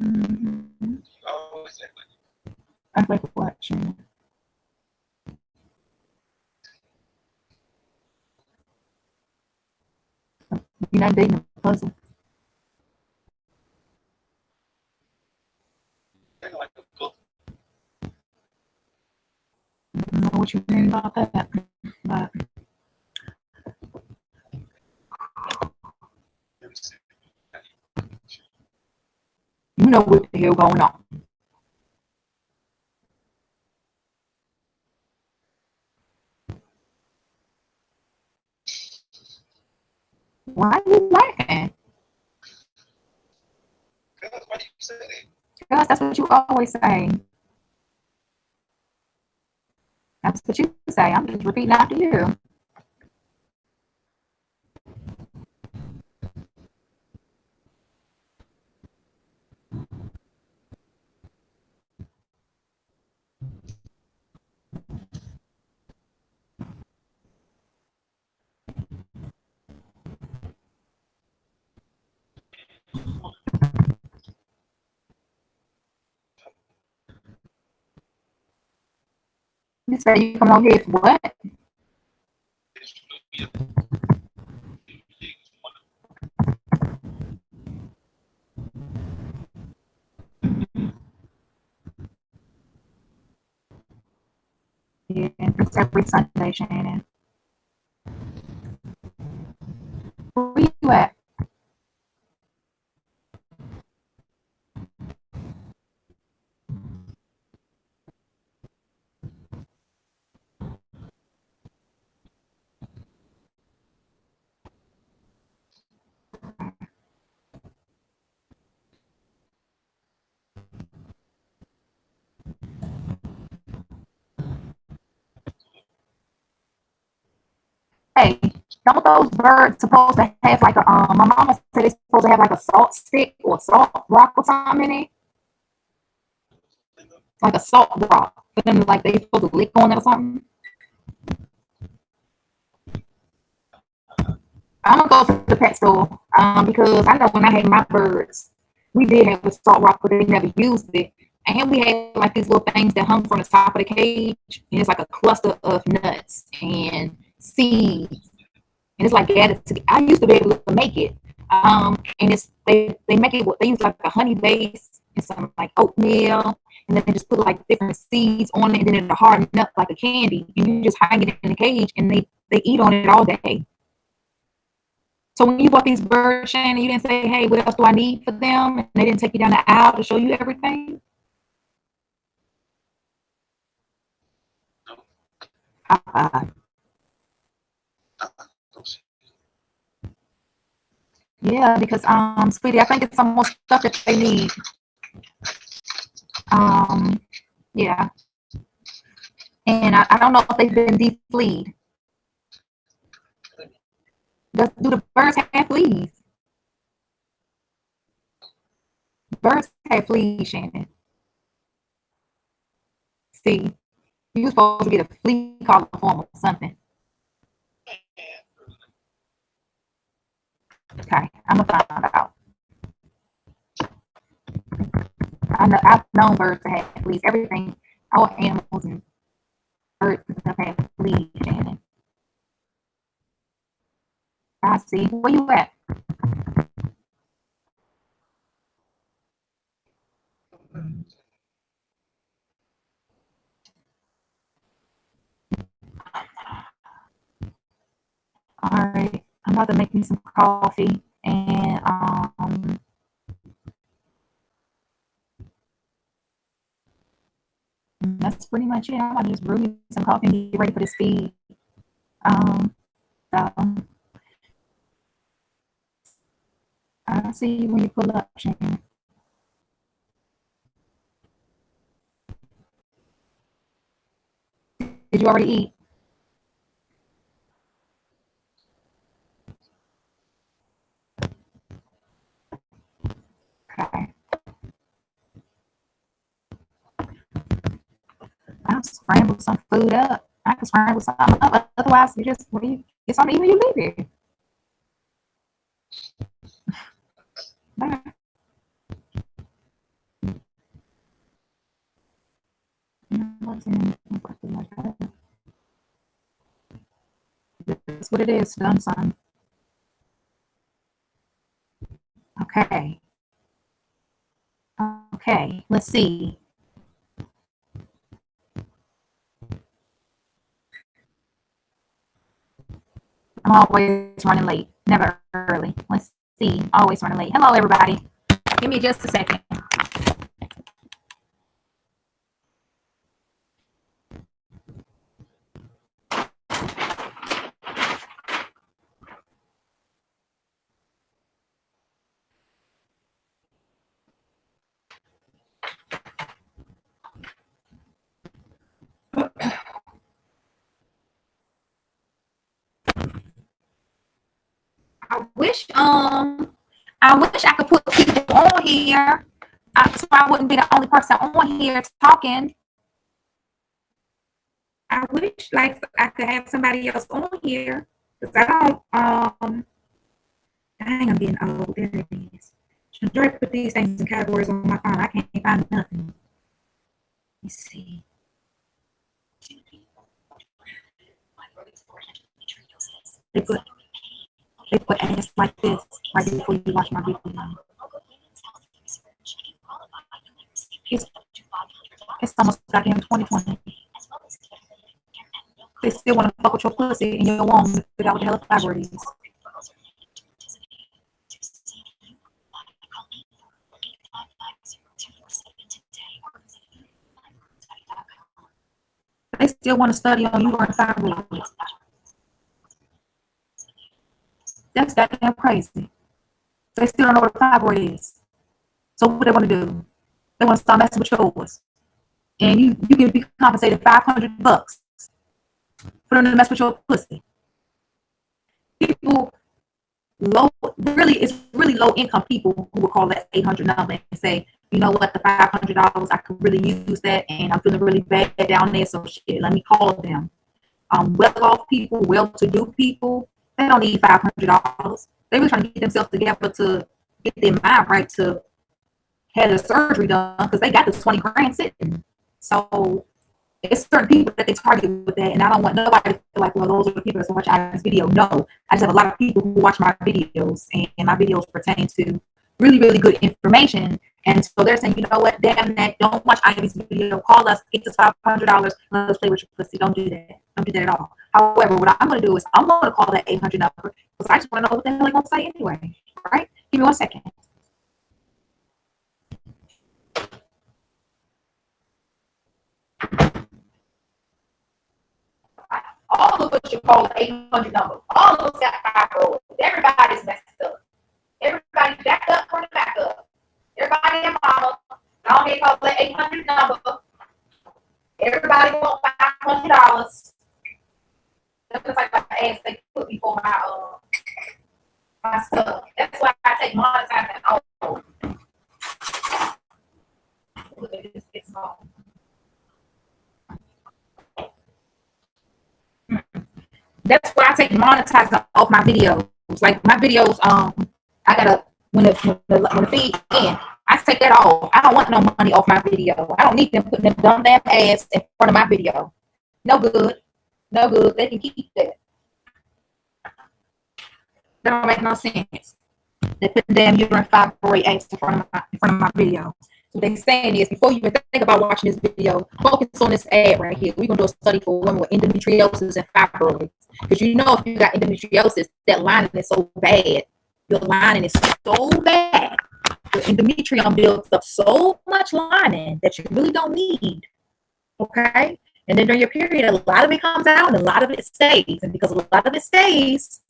Mm-hmm. Act like what, Shannon? You're not dating a puzzle. I don't know what you mean about that, but you know what the hell going on. Why are you laughing? Because that's what you always say. That's what you say. I'm just repeating after you. You say you come on here for what? Yeah, it's every Sunday, Shannon. Where you at? Hey, don't those birds supposed to have like a my mama said it's supposed to have like a salt stick or salt rock or something in it? Like a salt rock. But then like they supposed to lick on it or something. I'm gonna go to the pet store because I know when I had my birds, we did have a salt rock, but they never used it. And we had like these little things that hung from the top of the cage, and it's like a cluster of nuts and seeds, and it's like added to. I used to be able to make it, and it's they make it. They use like a honey base and some like oatmeal, and then they just put like different seeds on it, and then it'll harden up like a candy, and you just hang it in the cage, and they eat on it all day. So when you bought these birds, Shannon, you didn't say, "Hey, what else do I need for them?" And they didn't take you down the aisle to show you everything. Uh, yeah, because sweetie, I think it's some more stuff that they need. Um, yeah, and I don't know if they've been defleed. Do the birds have fleas? Birds have fleas, Shannon. See, you were supposed to get a flea collar form or something. Okay, I'm gonna find out. I've known birds to have fleas. Everything, all animals and birds have had fleas, Shannon. I see. Where you at? All right. I'm about to make me some coffee, and that's pretty much it. I'm gonna just brew me some coffee and get ready for this feed. Um, so I'll see you when you pull up, Shane. Did you already eat? Okay. I'll scramble some food up. I can scramble something up. Otherwise, you just leave. It's on even you leave it. Bye. what it is, done, son. Okay. Okay, let's see. I'm always running late, never early. Let's see, always running late. Hello, everybody. Give me just a second. I wish I could put people on here, so I wouldn't be the only person on here talking. I wish like I could have somebody else on here, because I don't. Dang, I'm getting old. There it is. Should I put these things in categories on my phone? I can't find nothing. Let's see. They put ads like this right before you watch my video. It's, it's almost goddamn 2020. They still want to fuck with your pussy and your womb to figure out what the hell a fibroid is. They still want to study on you and fibroids. That's goddamn crazy. They still don't know what a fibroid is. So what they want to do? They want to start messing with yours. And you can be compensated $500 for them to mess with your pussy. People it's really low income people who will call that 800 number and say, you know what, the $500, I could really use that, and I'm feeling really bad down there, so shit, let me call them. Well-off people, well-to-do people, they don't need $500. They really trying to get themselves together to get their mind right to have the surgery done, because they got the 20 grand sitting. So it's certain people that they target with that, and I don't want nobody to feel like, well, those are the people that's watching this video. No, I just have a lot of people who watch my videos, and my videos pertain to really, really good information. And so they're saying, you know what, damn that, don't watch Ivy's video, call us, get this $500, let us play with your pussy. Don't do that. Don't do that at all. However, what I'm going to do is I'm going to call that 800 number, because I just want to know what the hell they're going to say anyway. All right? Give me 1 second. All of us should call the 800 number. All of us got fibroids. Everybody's messed up. Everybody back up from the back up. Everybody and mama. I don't need to call the 800 number. Everybody want $500. That's just like my ass they put me for my stuff. That's why I take monetizing off. Look at this, it's small. That's why I take monetizing off my videos. Like my videos, I gotta when the feed in, I take that off. I don't want no money off my video. I don't need them putting them dumb damn ads in front of my video. No good. No good. They can keep that. That don't make no sense. They put damn uterine fibroid ads in front of my video. So what they saying is, before you even think about watching this video, focus on this ad right here. We're gonna do a study for women with endometriosis and fibroids. Because you know, if you got endometriosis, that lining is so bad. Your lining is so bad. Your endometrium builds up so much lining that you really don't need. Okay? And then during your period, a lot of it comes out and a lot of it stays. And because a lot of it stays,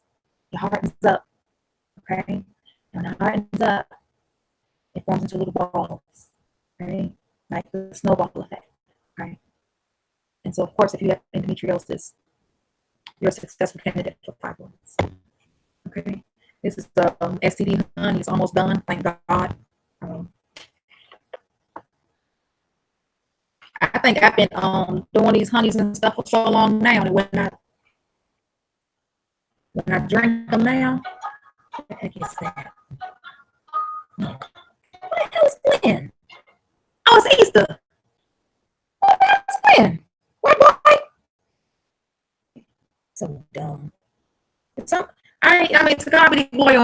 your heart ends up. Okay? When the heart ends up, it forms into little balls. Okay? Like the snowball effect. Okay? And so, of course, if you have endometriosis, you're a successful candidate for fibroids. Okay? This is the STD honey. It's almost done. Thank God. I think I've been doing these honeys and stuff for so long now, and when I drink them now, what the heck is that? What the hell is Glenn? Oh, it's Easter. What the hell is Glenn? What boy? So dumb.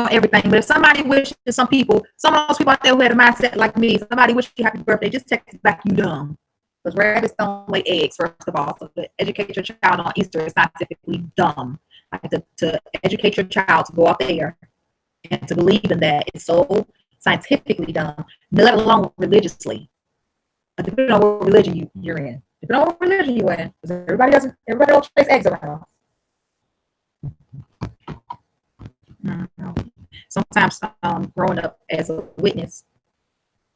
on everything. But if somebody wishes some of those people out there who had a mindset like me, somebody wishes you happy birthday, just text back, you dumb. Because rabbits don't lay eggs, first of all. So to educate your child on Easter is scientifically dumb. Like to educate your child to go out there and to believe in that is so scientifically dumb, let alone religiously. Depending on what religion you're in. Depending on what religion you're in. Because everybody don't chase eggs around. Sometimes growing up as a witness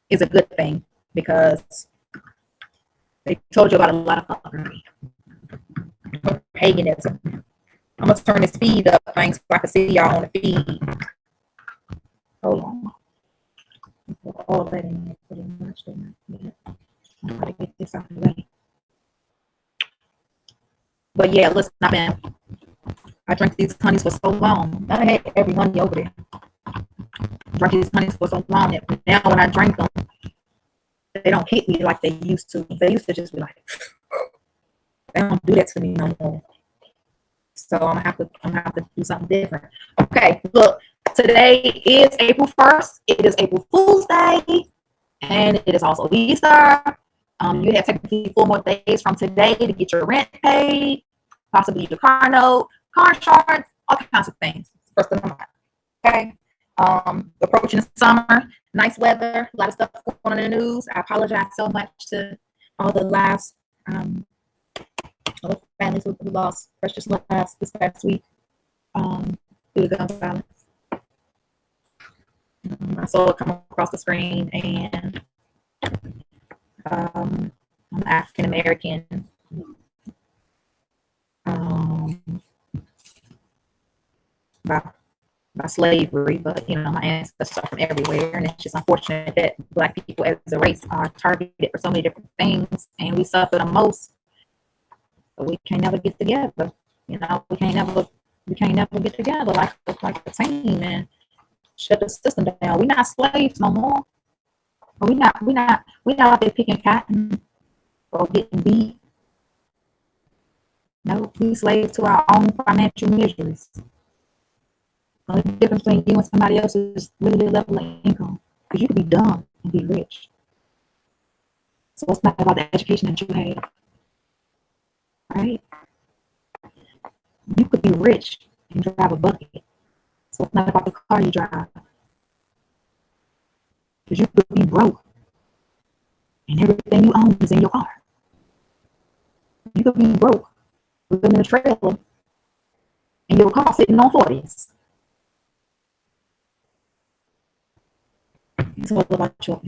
is a good thing because they told you about a lot of fuckery, paganism. I'm gonna turn this feed up, things, so I can see y'all on the feed. Hold on. All that in there pretty much. I'm gonna get this out of the way. But yeah, listen, I drank these honeys for so long. I had every honey over there. I drank these honeys for so long that now when I drink them, they don't hit me like they used to. They used to just be like, they don't do that to me no more. So I'm gonna have to do something different. Okay, look, today is April 1st. It is April Fool's Day, and it is also Easter. You have technically 4 more days from today to get your rent paid, possibly your car note, car insurance, all kinds of things. First of the month. Okay. Approaching the summer, nice weather, a lot of stuff going on in the news. I apologize so much to all the lives, all the families who lost precious lives this past week due to gun violence. I saw it come across the screen, and I'm African American. By slavery, but my ancestors are from everywhere, and it's just unfortunate that Black people as a race are targeted for so many different things, and we suffer the most. But we can't never get together. We can't never get together like a team and shut the system down. We're not slaves no more. We're not out there picking cotton or getting beat. No, we slaves to our own financial miseries. The only difference between you and somebody else is really level of income. Because you could be dumb and be rich. So it's not about the education that you have. Right? You could be rich and drive a bucket. So it's not about the car you drive. Because you could be broke and everything you own is in your car. You could be broke, living in a trailer, and your car sitting on 40s. It's all about your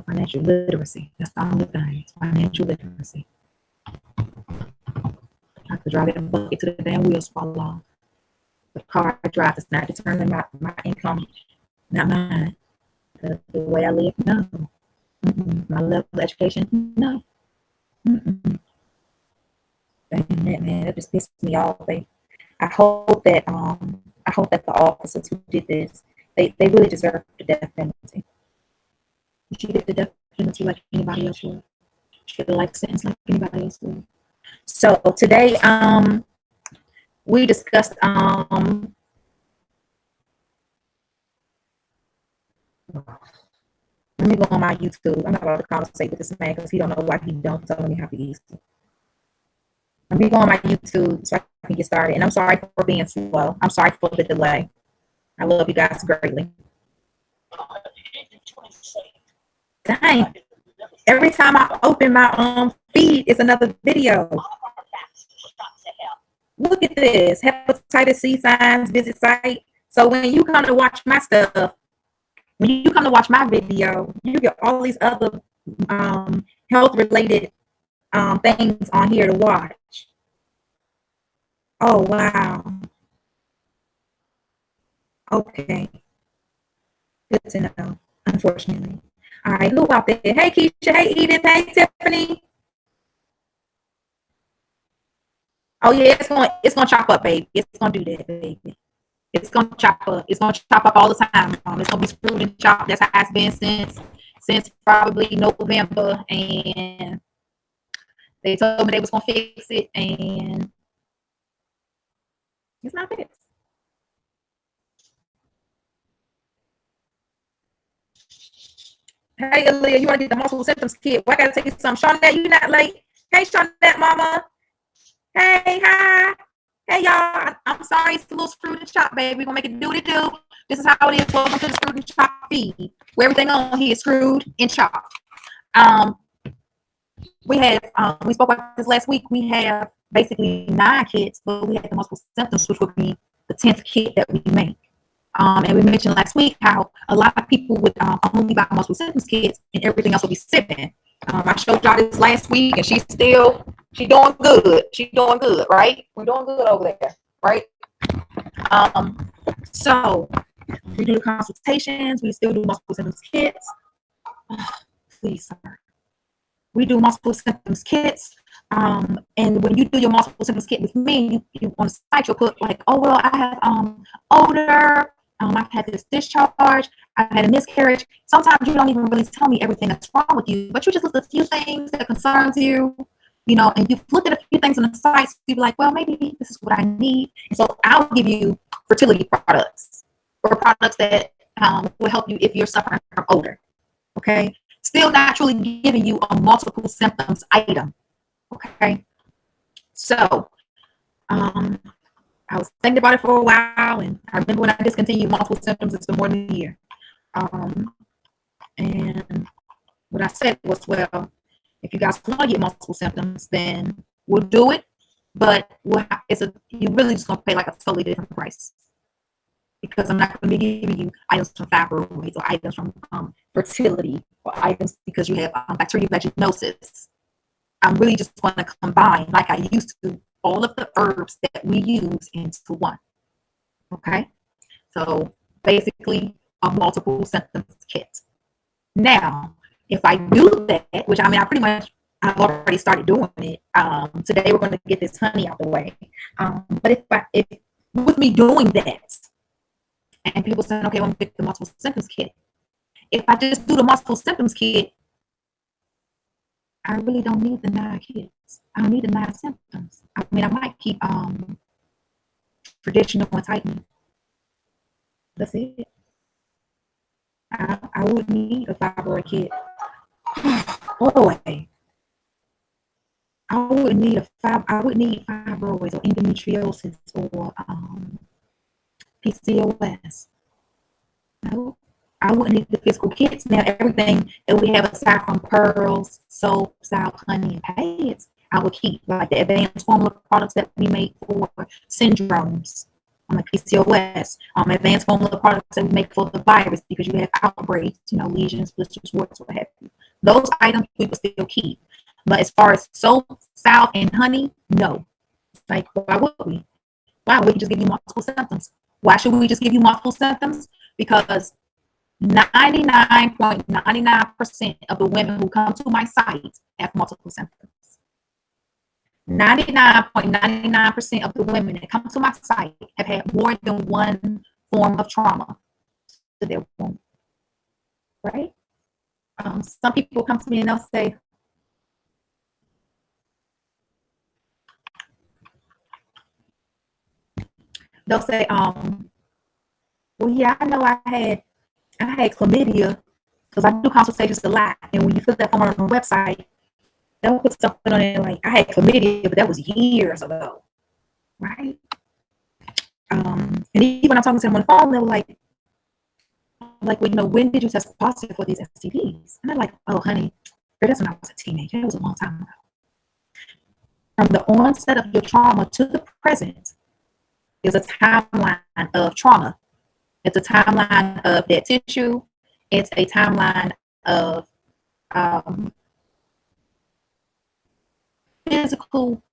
financial literacy. That's the only thing. It's financial literacy. I could drive that bucket to the damn wheels fall off. The car I drive does not determine my income, not mine. The way I live, no. My level of education, no. Dang, man, that just pissed me off. I hope that the officers who did this, they really deserve the death penalty. You should get the death penalty like anybody else would. You should get a life sentence like anybody else would. So today, we discussed let me go on my YouTube. I'm not about to conversate with this man because he don't know why he don't tell me happy Easter. Let me go on my YouTube so I can get started. And I'm sorry for being slow. I'm sorry for the delay. I love you guys greatly. Dang. Every time I open my feed, it's another video. Look at this. Hepatitis C signs, visit site. So when you come to watch my stuff, when you come to watch my video, you get all these other health-related things on here to watch. Oh, wow. Okay. Good to know, unfortunately. All right, who out there? Hey, Keisha. Hey, Edith. Hey, Tiffany. Oh, yeah, it's gonna chop up, baby. It's gonna do that, baby. It's gonna chop up. It's gonna chop up all the time. It's gonna be screwed and chopped. That's how it's been since probably November, and they told me they was gonna fix it, and it's not fixed. Hey, Aaliyah, you want to get the multiple symptoms kit? Well, I got to take you some. Shawnette, you not late? Hey, Shawnette, mama. Hey, hi. Hey, y'all. I'm sorry it's a little screwed and chopped, baby. We're going to make it do what it do. This is how it is. Welcome to the Screwed and Chopped feed, where everything on here is screwed and chopped. We spoke about this last week. We have basically 9 kits, but we had the multiple symptoms, which would be the 10th kit that we make. And we mentioned last week how a lot of people would only buy multiple symptoms kits and everything else would be sipping. I showed y'all this last week and she's doing good. She's doing good, right? We're doing good over there, right? So we do the consultations. We still do multiple symptoms kits. Please, sir. We do multiple symptoms kits. And when you do your multiple symptoms kit with me, you on the site, you'll put like, oh, well, I have odor. I've had this discharge. I've had a miscarriage. Sometimes you don't even really tell me everything that's wrong with you, but you just list a few things that concerns you, and you've looked at a few things on the site. So you'll be like, well, maybe this is what I need. And so I'll give you fertility products or products that will help you if you're suffering from odor. Okay. Still not truly giving you a multiple symptoms item. Okay. So, I was thinking about it for a while, and I remember when I discontinued multiple symptoms, it's been more than a year. And what I said was, well, if you guys want to get multiple symptoms, then we'll do it. But you really just gonna pay like a totally different price, because I'm not going to be giving you items from fibroids or items from fertility or items because you have bacterial vaginosis. I'm really just going to combine, like I used to, all of the herbs that we use into one. Okay, so basically a multiple symptoms kit. Now, if I do that, which I've already started doing it. Today we're going to get this honey out the way. But if with me doing that, and people saying, okay, I'm going to get the multiple symptoms kit. If I just do the multiple symptoms kit, I really don't need the 9 kits. I don't need the 9 symptoms. I might keep traditional and tightening. That's it. I wouldn't need a fibroid kit. Boy, I wouldn't need fibroids or endometriosis or PCOS. No, I wouldn't need the physical kits. Now, everything that we have aside from pearls, soap, salve, honey, and pads, I would keep, like the advanced formula products that we make for syndromes, like PCOS, advanced formula products that we make for the virus because you have outbreaks, lesions, blisters, warts, what have you. Those items we would still keep. But as far as soap, salve, and honey, no. Like, why would we? Why would we just give you multiple symptoms? Why should we just give you multiple symptoms? Because 99.99% of the women who come to my site have multiple symptoms. 99.99% of the women that come to my site have had more than one form of trauma to their womb. Right? Some people come to me and they'll say, well, yeah, I know I had chlamydia, because I do consultations a lot, and when you fill that form on the website, they'll put something on it like, I had chlamydia, but that was years ago, right? And even when I'm talking to them on the phone, they're like, well, when did you test positive for these STDs? And I'm like, oh, honey, that's when I was a teenager. It was a long time ago. From the onset of your trauma to the present is a timeline of trauma. It's a timeline of dead tissue. It's a timeline of physical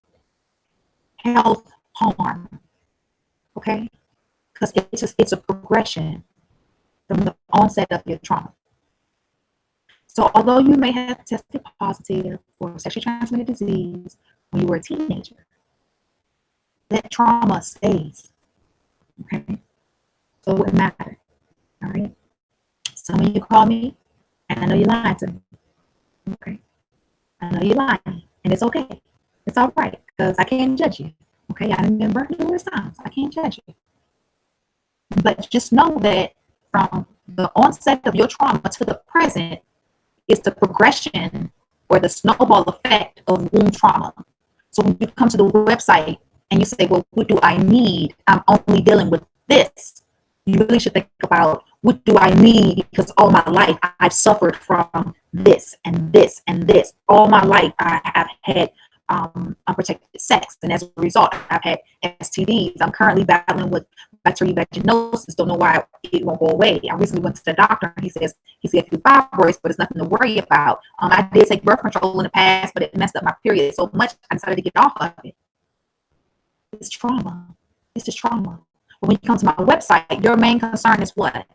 health harm. Okay? Because it's a progression from the onset of your trauma. So although you may have tested positive for sexually transmitted disease when you were a teenager, that trauma stays. Okay? So it wouldn't matter. All right? Some of you call me, and I know you're lying to me. Okay? I know you're lying, and it's okay. It's all right, because I can't judge you. Okay? I remember numerous times. I can't judge you. But just know that from the onset of your trauma to the present, is the progression or the snowball effect of womb trauma. So when you come to the website and you say, well, what do I need? I'm only dealing with this. You really should think about, what do I need? Because all my life I've suffered from this and this and this. All my life I have had unprotected sex, and as a result I've had STDs. I'm currently battling with bacterial vaginosis. Don't know why it won't go away. I recently went to the doctor and he says he see a few fibroids, but it's nothing to worry about. I did take birth control in the past, but it messed up my period so much I decided to get off of it. It's trauma. It's just trauma. But when you come to my website, your main concern is what?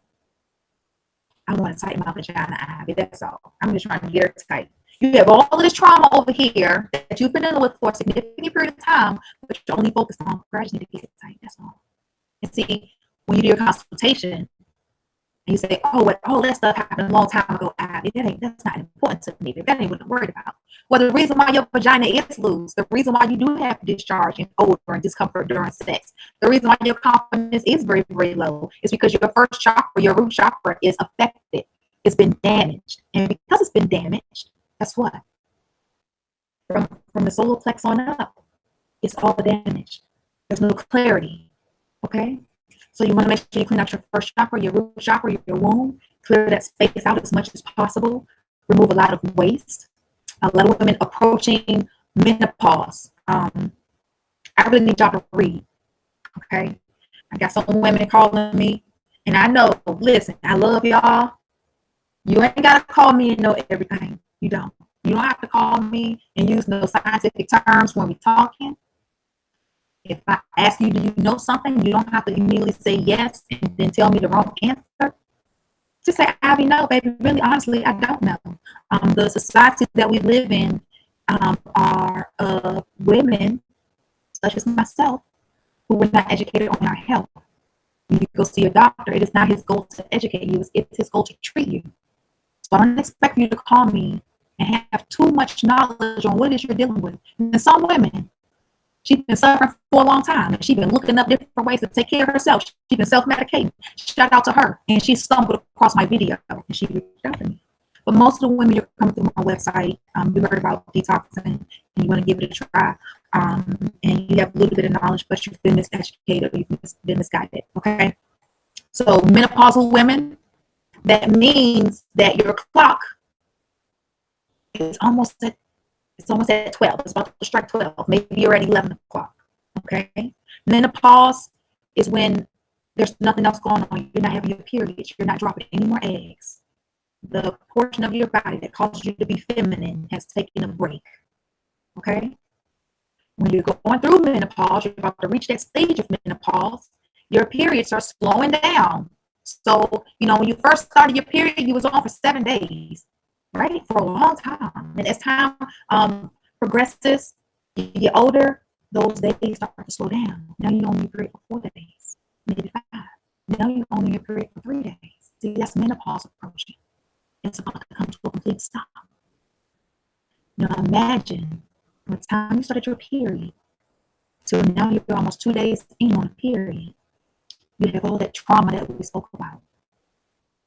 I want to tighten my vagina, Ivy. That's all. I'm just trying to get it tight. You have all of this trauma over here that you've been dealing with for a significant period of time, but you're only focused on gradually to get it tight. That's all. And see, when you do your consultation, and you say, oh, what, all that stuff happened a long time ago, Ivy, that's not important to me. That ain't what I'm worried about. Well, the reason why your vagina is loose, the reason why you do have discharge and odor and discomfort during sex, the reason why your confidence is very, very low is because your first chakra, your root chakra, is affected. It's been damaged. And because it's been damaged, guess what? From the solar plex on up, it's all damaged. There's no clarity. Okay? So you want to make sure you clean out your first chakra, your root chakra, your womb, clear that space out as much as possible, remove a lot of waste. A lot of women approaching menopause. I really need y'all to read. Okay? I got some women calling me, and I know, listen, I love y'all. You ain't got to call me and know everything. You don't. You don't have to call me and use no scientific terms when we're talking. If I ask you, do you know something? You don't have to immediately say yes and then tell me the wrong answer. Just say, Ivy, no, baby. Really, honestly, I don't know. The society that we live in are women, such as myself, who were not educated on our health. When you go see your doctor, it is not his goal to educate you. It's his goal to treat you. So I don't expect you to call me and have too much knowledge on what it is you're dealing with. And some women, she's been suffering for a long time, and she's been looking up different ways to take care of herself. She's been self-medicating. Shout out to her. And she stumbled across my video, and she reached out to me. But most of the women you're coming through my website, you heard about detoxing, and you want to give it a try, and you have a little bit of knowledge, but you've been miseducated, or you've been misguided. Okay? So menopausal women, that means that your clock is almost at 12. It's about to strike 12. Maybe you're at 11 o'clock. Okay. Menopause is when there's nothing else going on. You're not having your periods. You're not dropping any more eggs. The portion of your body that causes you to be feminine has taken a break. Okay. When you're going through menopause, you're about to reach that stage of menopause, your periods are slowing down. So, when you first started your period, you was on for 7 days. Right? For a long time. And as time progresses, you get older, those days start to slow down. Now you're on your period for 4 days, maybe 5. Now you're on your period for 3 days. See, that's menopause approaching. It's about to come to a complete stop. Now imagine from the time you started your period to now you're almost 2 days in on a period. You have all that trauma that we spoke about.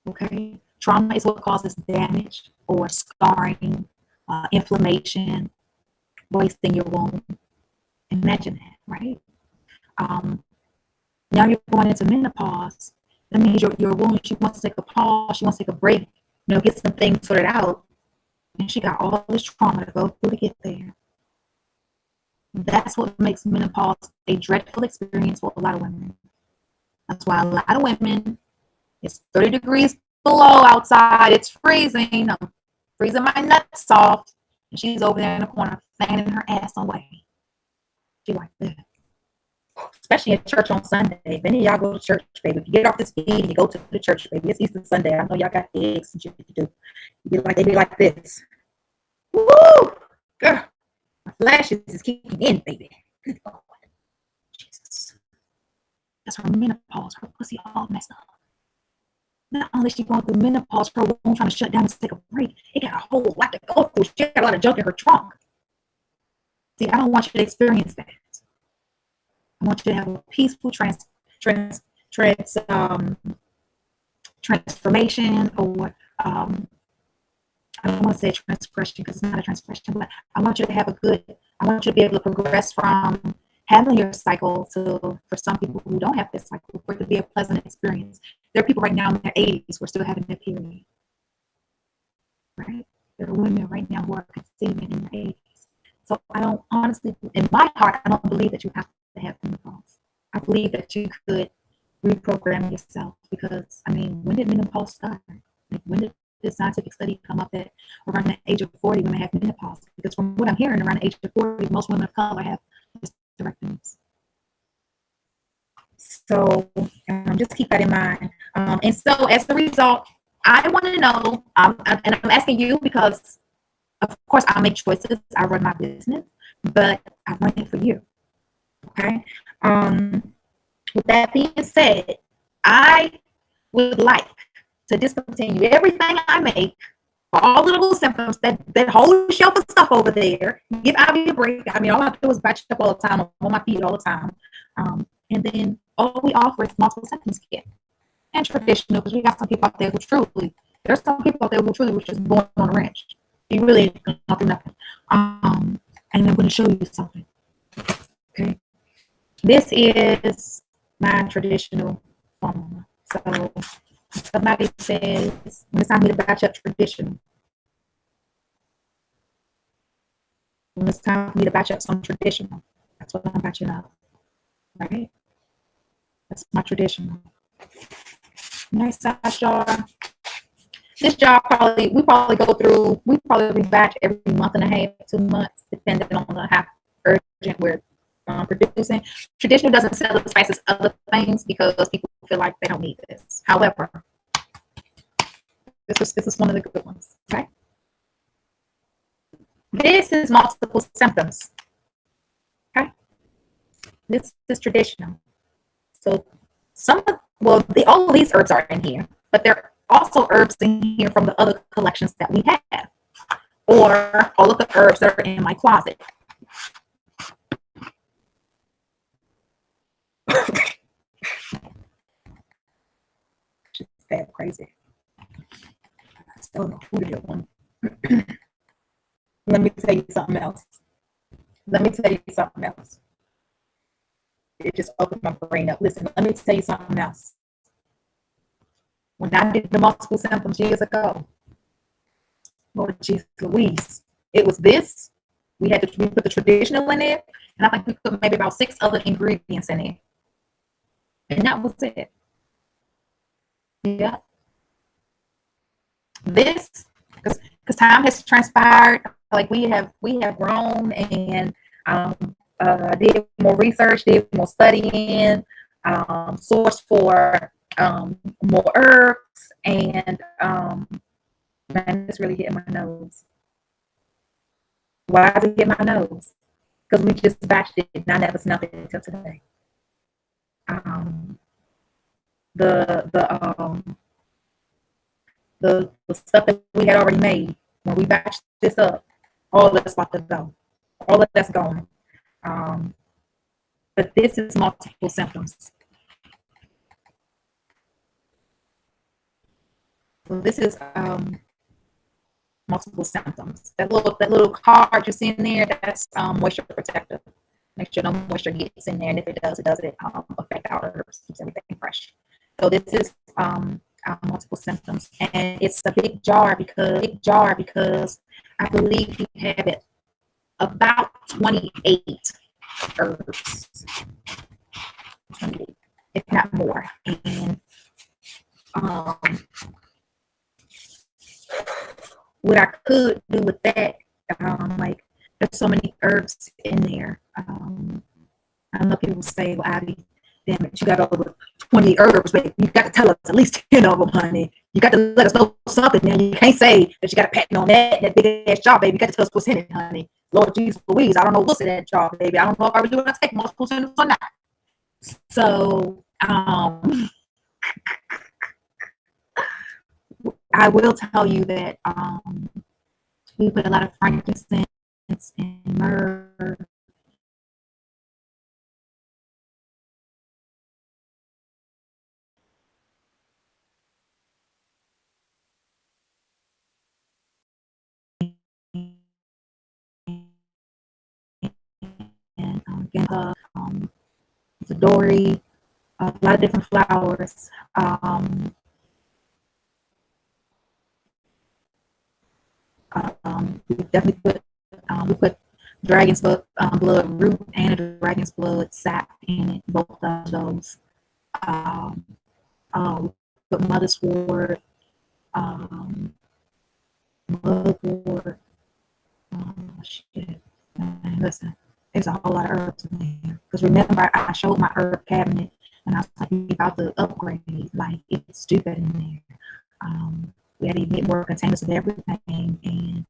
Okay? Trauma is what causes damage or scarring, inflammation, wasting your womb. Imagine that, right? Now you're going into menopause. That means your womb, she wants to take a pause, she wants to take a break, get some things sorted out. And she got all this trauma to go through to get there. That's what makes menopause a dreadful experience for a lot of women. That's why a lot of women, it's 30 degrees below outside, it's freezing, I'm freezing my nuts off, and she's over there in the corner fanning her ass away. She like that. Especially at church on Sunday. If any of y'all go to church, baby, if you get off this feed and you go to the church, baby, it's Easter Sunday. I know y'all got eggs and shit to do. They be like this. Woo! Girl, my flashes is kicking in, baby. Good Lord. Jesus. That's her menopause. Her pussy all messed up. Not only is she going through menopause, her womb trying to shut down and take a break. It got a whole lot to go through. She got a lot of junk in her trunk. See, I don't want you to experience that. I want you to have a peaceful transformation or I don't want to say transgression because it's not a transgression, but I want you to have a good, I want you to be able to progress from having your cycle to, for some people who don't have this cycle, for it to be a pleasant experience. There are people right now in their 80s who are still having their period, right? There are women right now who are conceiving in their 80s. So I don't honestly, in my heart, I don't believe that you have to have menopause. I believe that you could reprogram yourself because, I mean, when did menopause start? Like, when did this scientific study come up that around the age of 40 women have menopause? Because from what I'm hearing, around the age of 40, most women of color have hysterectomies. So just keep that in mind. And so as a result, I want to know, and I'm asking you because, of course, I make choices. I run my business, but I run it for you. Okay. With that being said, I would like to discontinue everything I make, all the little symptoms, that whole shelf of stuff over there. Give Ivy a break. I mean, all I do is batch up all the time. I'm on my feet all the time. And then all we offer is multiple symptoms kit and traditional, because we got some people out there who truly, there's some people out there who truly were just born on a ranch. You really ain't gonna do nothing. And I'm going to show you something. Okay. This is my traditional formula. So somebody says, when it's time for me to batch up traditional, when it's time for me to batch up some traditional, that's what I'm batching up. Right? That's my traditional. Nice size jar. This jar we probably rebatch every month and a half, 2 months, depending on how urgent we're producing. Traditional doesn't sell as fast as other things because people feel like they don't need this. However, this is one of the good ones. Okay. This is multiple symptoms. Okay. This is traditional. So all of these herbs are in here, but there are also herbs in here from the other collections that we have, or all of the herbs that are in my closet. Just that crazy. I still don't know who to get one. Let me tell you something else. It just opened my brain up. Listen, let me tell you something else. When I did the multiple symptoms years ago, Lord Jesus Louise, it was this. We put the traditional in there, and I think we put maybe about 6 other ingredients in there, and that was it. Yeah. This, because time has transpired, like we have grown and did more research, did more studying, sourced for more herbs, and man, it's really hitting my nose. Why is it hitting my nose? Because we just batched it and I never smelled it until today. The stuff that we had already made, when we batched this up, all that's about to go. All of that's gone. But this is multiple symptoms. So this is multiple symptoms. That little card you see in there, that's moisture protector. Make sure no moisture gets in there, and if it does, it doesn't affect our herbs. Keeps everything fresh. So this is multiple symptoms, and it's a big jar because I believe you have it about 28 herbs, 28, if not more. And what I could do with that, like there's so many herbs in there. I know people say, well, Abby, damn it, you got over 20 herbs, but you got to tell us at least 10 of them, honey. You got to let us know something. Now you can't say that you got a patent on that big ass jar, baby. You got to tell us what's in it, honey. Lord Jesus Louise, I don't know what's in that jar, baby. I don't know if I really want to take multiple symptoms or not. So I will tell you that we put a lot of frankincense and myrrh it's a dory, a lot of different flowers. We definitely we put dragon's blood root and a dragon's blood sap in it, both of those. Um, we put mother's um, motherwort. Shit. Man, listen, there's a whole lot of herbs in there. Because remember, I showed my herb cabinet, and I was like, we about to upgrade. Like, it's stupid in there. We had to get more containers of everything, and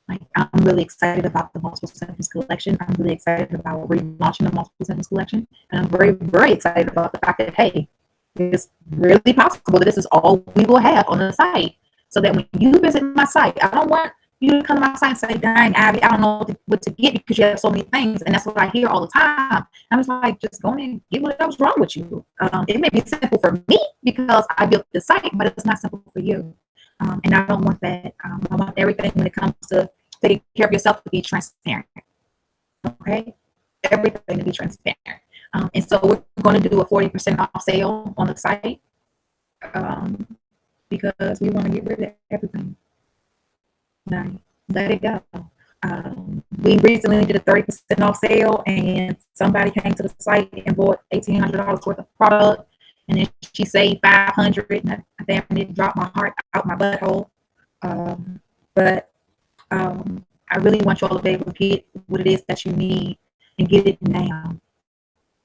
like, I'm really excited about the multiple symptoms collection. I'm really excited about relaunching the multiple symptoms collection, and I'm very, very excited about the fact that, hey, it's really possible that this is all we will have on the site. So that when you visit my site, I don't want you to come to my site and say, dang, Abby, I don't know what to get because you have so many things. And that's what I hear all the time. I'm just like, just go in and get whatever's wrong with you. It may be simple for me because I built the site, but it's not simple for you. And I don't want that. I want everything when it comes to taking care of yourself to be transparent. Okay? Everything to be transparent. And so we're going to do a 40% off sale on the site because we want to get rid of everything. Now, let it go. We recently did a 30% off sale, and somebody came to the site and bought $1,800 worth of product, and then she saved $500, and I damn near dropped my heart out my butthole. But I really want you all to be able to get what it is that you need and get it now.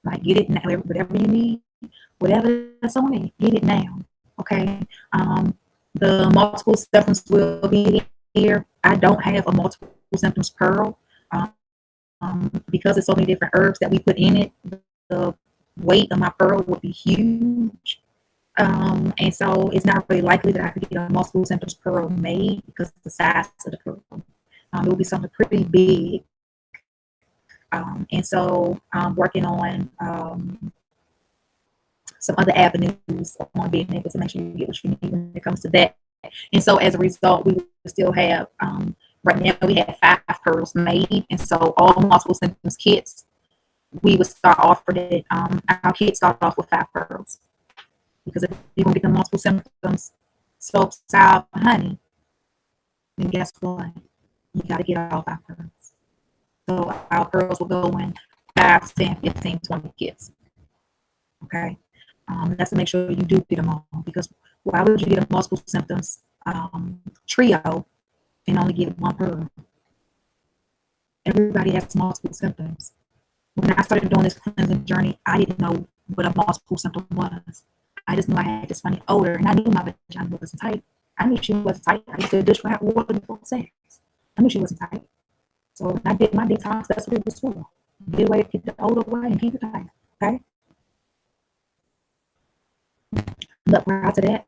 Like, get it now. Whatever you need, whatever that's on it, get it now. Okay. The multiple symptoms will be here. I don't have a multiple symptoms pearl because there's so many different herbs that we put in it. The weight of my pearl would be huge. And so it's not really likely that I could get a multiple symptoms pearl made because of the size of the pearl. It will be something pretty big. And so I'm working on some other avenues on being able to make sure you get what you need when it comes to that. And so as a result, we still have, right now we have 5 pearls made. And so all multiple symptoms kits, we would start offering it. Our kits start off with 5 pearls. Because if you're going to get the multiple symptoms, soap, salve, honey, then guess what? You got to get all 5 pearls. So our pearls will go in 5, 10, 15, 20 kits. Okay? That's to make sure you do get them all. Because why would you get a multiple symptoms trio and only get 1 pearl? Everybody has multiple symptoms. When I started doing this cleansing journey, I didn't know what a multiple symptom was. I just knew I had this funny odor, and I knew my vagina wasn't tight. I knew she wasn't tight. I used to dish for water before sex. I knew she wasn't tight. So when I did my detox, that's what it was for. Get away, keep the odor away, and keep it tight. Okay? But prior to that,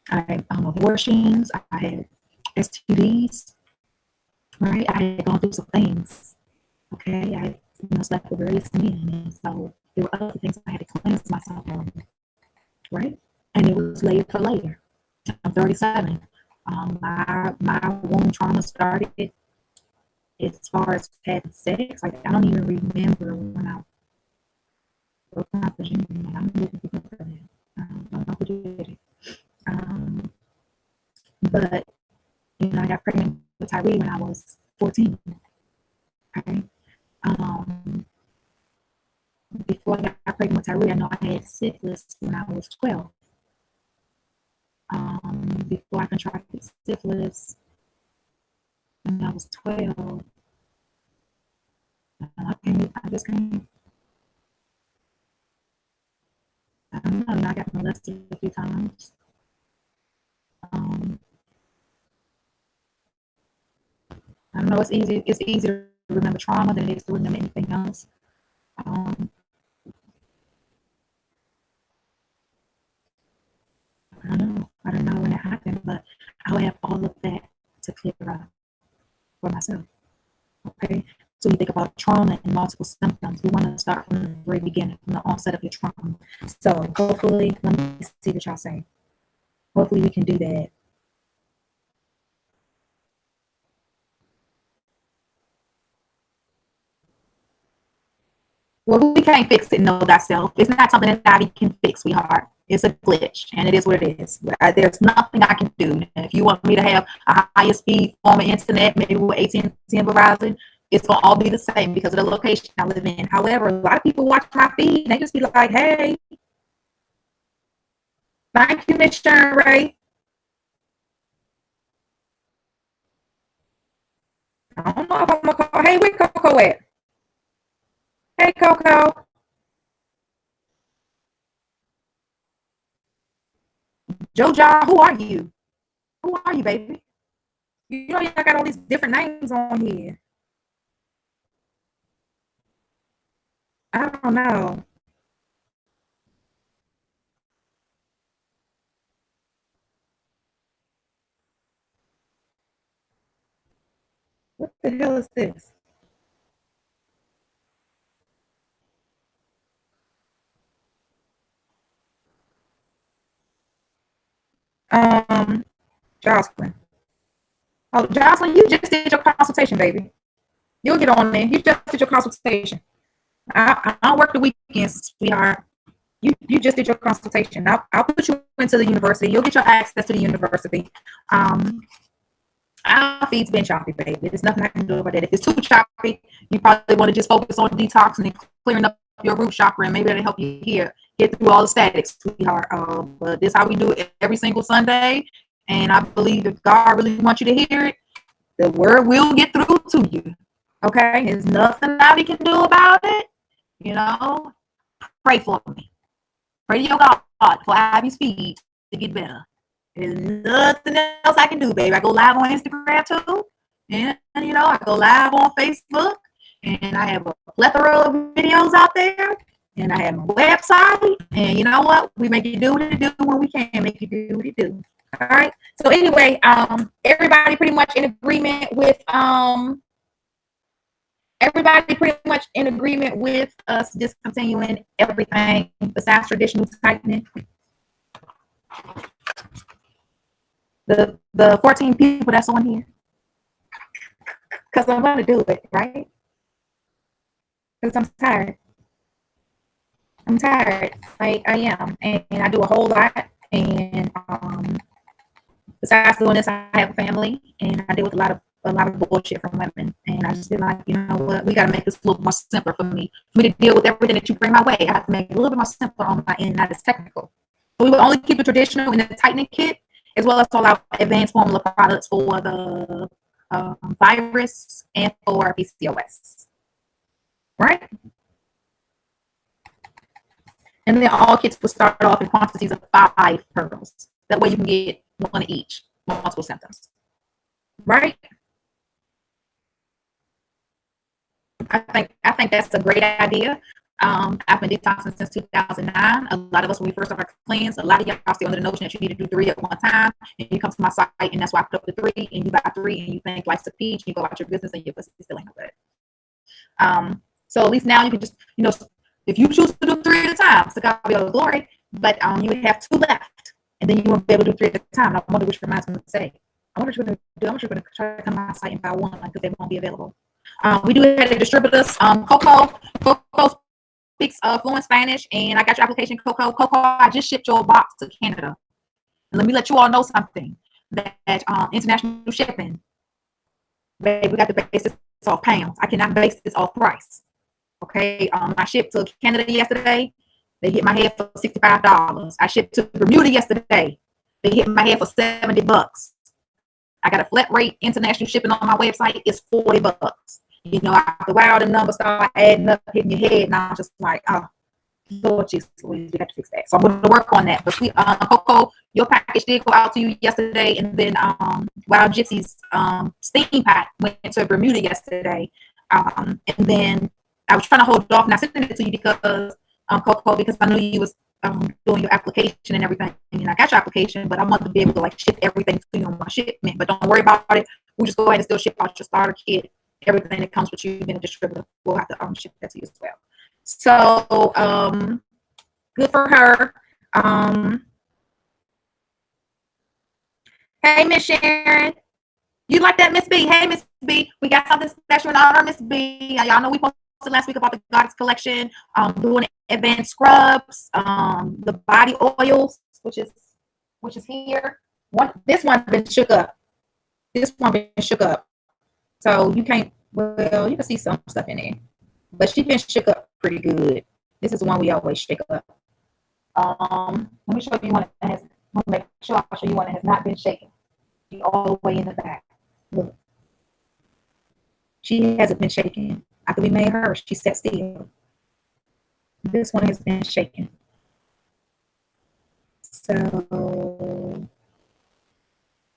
I had abortions, I had STDs, right? I had gone through some things. Okay, I slept with various men, and so there were other things I had to cleanse myself on, right? And it was layer for layer. I'm 37. My womb trauma started as far as having sex. Like, I don't even remember when I broke my vagina. I don't even remember that. I don't know who did it. But I got pregnant with Tyree when I was 14. Okay. Before I got pregnant with Tyree, I know I had syphilis when I was 12. Before I contracted syphilis when I was 12, I just can't. I don't know. I got molested a few times. I don't know. It's easy. It's easier to remember trauma than it is to remember anything else. Um, I don't know. I don't know when it happened, but I will have all of that to clear up for myself. Okay. So you think about trauma and multiple symptoms. We want to start from the very beginning, from the onset of your trauma. So hopefully, let me see what y'all say. Hopefully, we can do that. Well, we can't fix it, know thyself. It's not something that body can fix, sweetheart. It's a glitch, and it is what it is. There's nothing I can do. If you want me to have a higher speed form of internet, maybe with AT&T and Verizon, it's going to all be the same because of the location I live in. However, a lot of people watch my feed, and they just be like, hey, thank you, Miss Sharon Ray. I don't know if I'm going to call. Hey, where Coco at? Hey, Coco. Joja, who are you? Who are you, baby? You know, y'all got all these different names on here. I don't know. What the hell is this? Um, Jocelyn. Oh, Jocelyn, you just did your consultation, baby. You'll get on there. You just did your consultation. I don't work the weekends, sweetheart. You just did your consultation. I'll put you into the university. You'll get your access to the university. Um, our feed's been choppy, baby. There's nothing I can do about that. If it's too choppy, you probably want to just focus on detoxing and clearing up your root chakra, and maybe that'll help you here get through all the statics, sweetheart. But this is how we do it every single Sunday. And I believe if God really wants you to hear it, the word will get through to you. Okay? There's nothing that we can do about it. You know, pray for me. Pray to your God for Abby's feed to get better. There's nothing else I can do, baby. I go live on Instagram too. And, you know, I go live on Facebook. And I have a plethora of videos out there. And I have my website. And you know what? We make it do what it do when we can make it do what it do. All right. So anyway, everybody pretty much in agreement with us discontinuing everything besides traditional tightening. The 14 people that's on here. Because I'm going to do it, right? Because I'm tired. I'm tired. Like I am. And I do a whole lot. And besides doing this, I have a family and I deal with a lot of bullshit from women. And I just feel like, you know what, we gotta make this a little more simpler for me. For me to deal with everything that you bring my way, I have to make it a little bit more simpler on my end, not as technical. So we will only keep the traditional in the tightening kit, as well as all our advanced formula products for the virus and for PCOS. Right? And then all kits will start off in quantities of 5 pearls. That way you can get one of each, multiple symptoms. Right? I think that's a great idea. I've been detoxing since 2009. A lot of us, when we first started our cleanse, a lot of y'all still under the notion that you need to do 3 at one time. And you come to my site, and that's why I put up the 3, and you buy 3, and you think life's a peach, and you go about your business, and your pussy still ain't no good. So at least now you can just, you know, if you choose to do 3 at a time, so God be all the glory. But you would have 2 left, and then you won't be able to do 3 at a time. I wonder which reminds me to say. I wonder what you're going to do. I wonder if you're going to try to come to my site and buy one because they won't be available. We do have the distributors. Coco speaks fluent Spanish, and I got your application, Coco. Coco, I just shipped your box to Canada. And let me let you all know something. That international shipping, baby, we got to base this off pounds. I cannot base this off price. Okay, I shipped to Canada yesterday. They hit my head for $65. I shipped to Bermuda yesterday. They hit my head for $70. I got a flat rate international shipping on my website. It's $40. You know, after a while, the numbers start adding up, hitting your head, and I'm just like, oh, Lord Jesus, we got to fix that. So I'm going to work on that. But sweet Coco, your package did go out to you yesterday, and then Wild Gypsy's steam pot went to Bermuda yesterday, and then I was trying to hold off not sending it to you because Coco, because I knew you was doing your application and everything, and I got your application, but I wanted to be able to like ship everything to you on my shipment. But don't worry about it. We'll just go ahead and still ship out your starter kit. Everything that comes with you being a distributor, we'll have to ship that to you as well. So good for her. Hey, Miss Sharon. You like that, Miss B? Hey, Miss B. We got something special in honor of Miss B. Y'all know we supposed last week about the Goddess collection, doing advanced scrubs, the body oils, which is here. This one's been shook up. This one been shook up. So you can't, well, you can see some stuff in there. But she's been shook up pretty good. This is the one we always shake up. Let me show you one that has, let me make sure I'll show you one that has not been shaken. She all the way in the back. Look. She hasn't been shaken. After we made her, she sat still. This one has been shaken. So,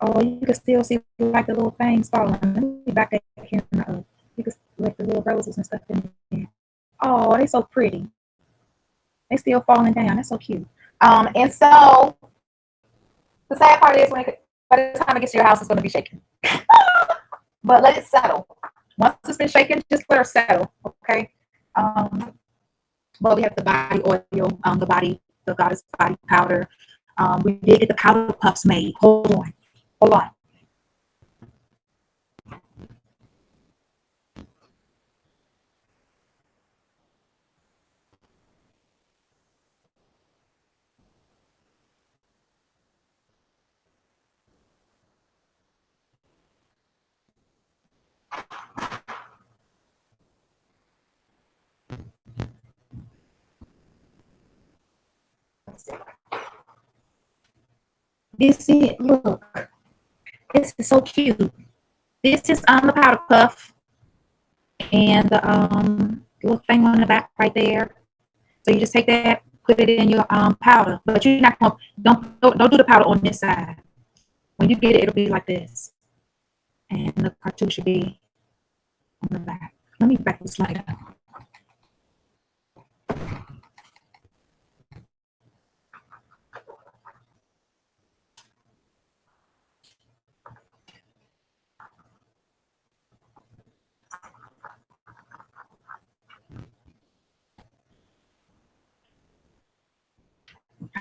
oh, you can still see like the little things falling. Let me back that camera up. You can like the little roses and stuff in there. Oh, they're so pretty. They still falling down. That's so cute. And so the sad part is by the time it gets to your house, it's going to be shaken. But let it settle. Once it's been shaken, just let her settle. Okay. Well, we have the body oil, the Goddess body powder. We did get the powder puffs made. Hold on. This is, look, this is so cute. This is on the powder puff and the little thing on the back right there. So you just take that, put it in your powder, but you're not gonna don't do the powder on this side. When you get it, it'll be like this, and the cartouche should be on the back. Let me back this slide up.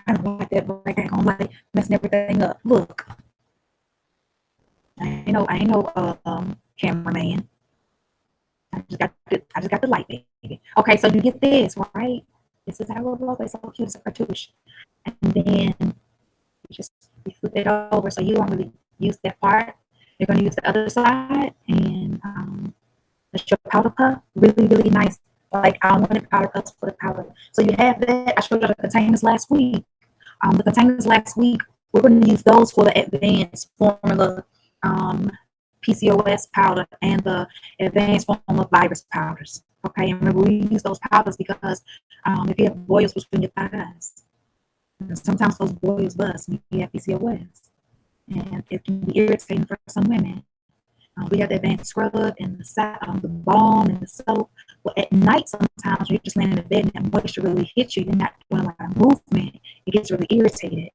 I don't like that black. I don't like messing everything up. Look, I ain't no cameraman. I just got the light, baby. Okay, so you get this right. This is how it looks. It's so cute. It's a cartouche, and then you flip it over, so you don't really use that part. You're gonna use the other side, and that's your powder puff. Really, really nice. Like I wanted powder puffs for the powder. So you have that. I showed you the containers last week. The containers last week, we're going to use those for the advanced formula PCOS powder and the advanced formula virus powders. Okay, and remember we use those powders because if you have boils between your thighs, and sometimes those boils bust when you have PCOS, and it can be irritating for some women. We have the advanced scrub and the balm and the soap. But at night, sometimes you're just laying in the bed and that moisture really hits you. You're not doing a lot of movement. It gets really irritated.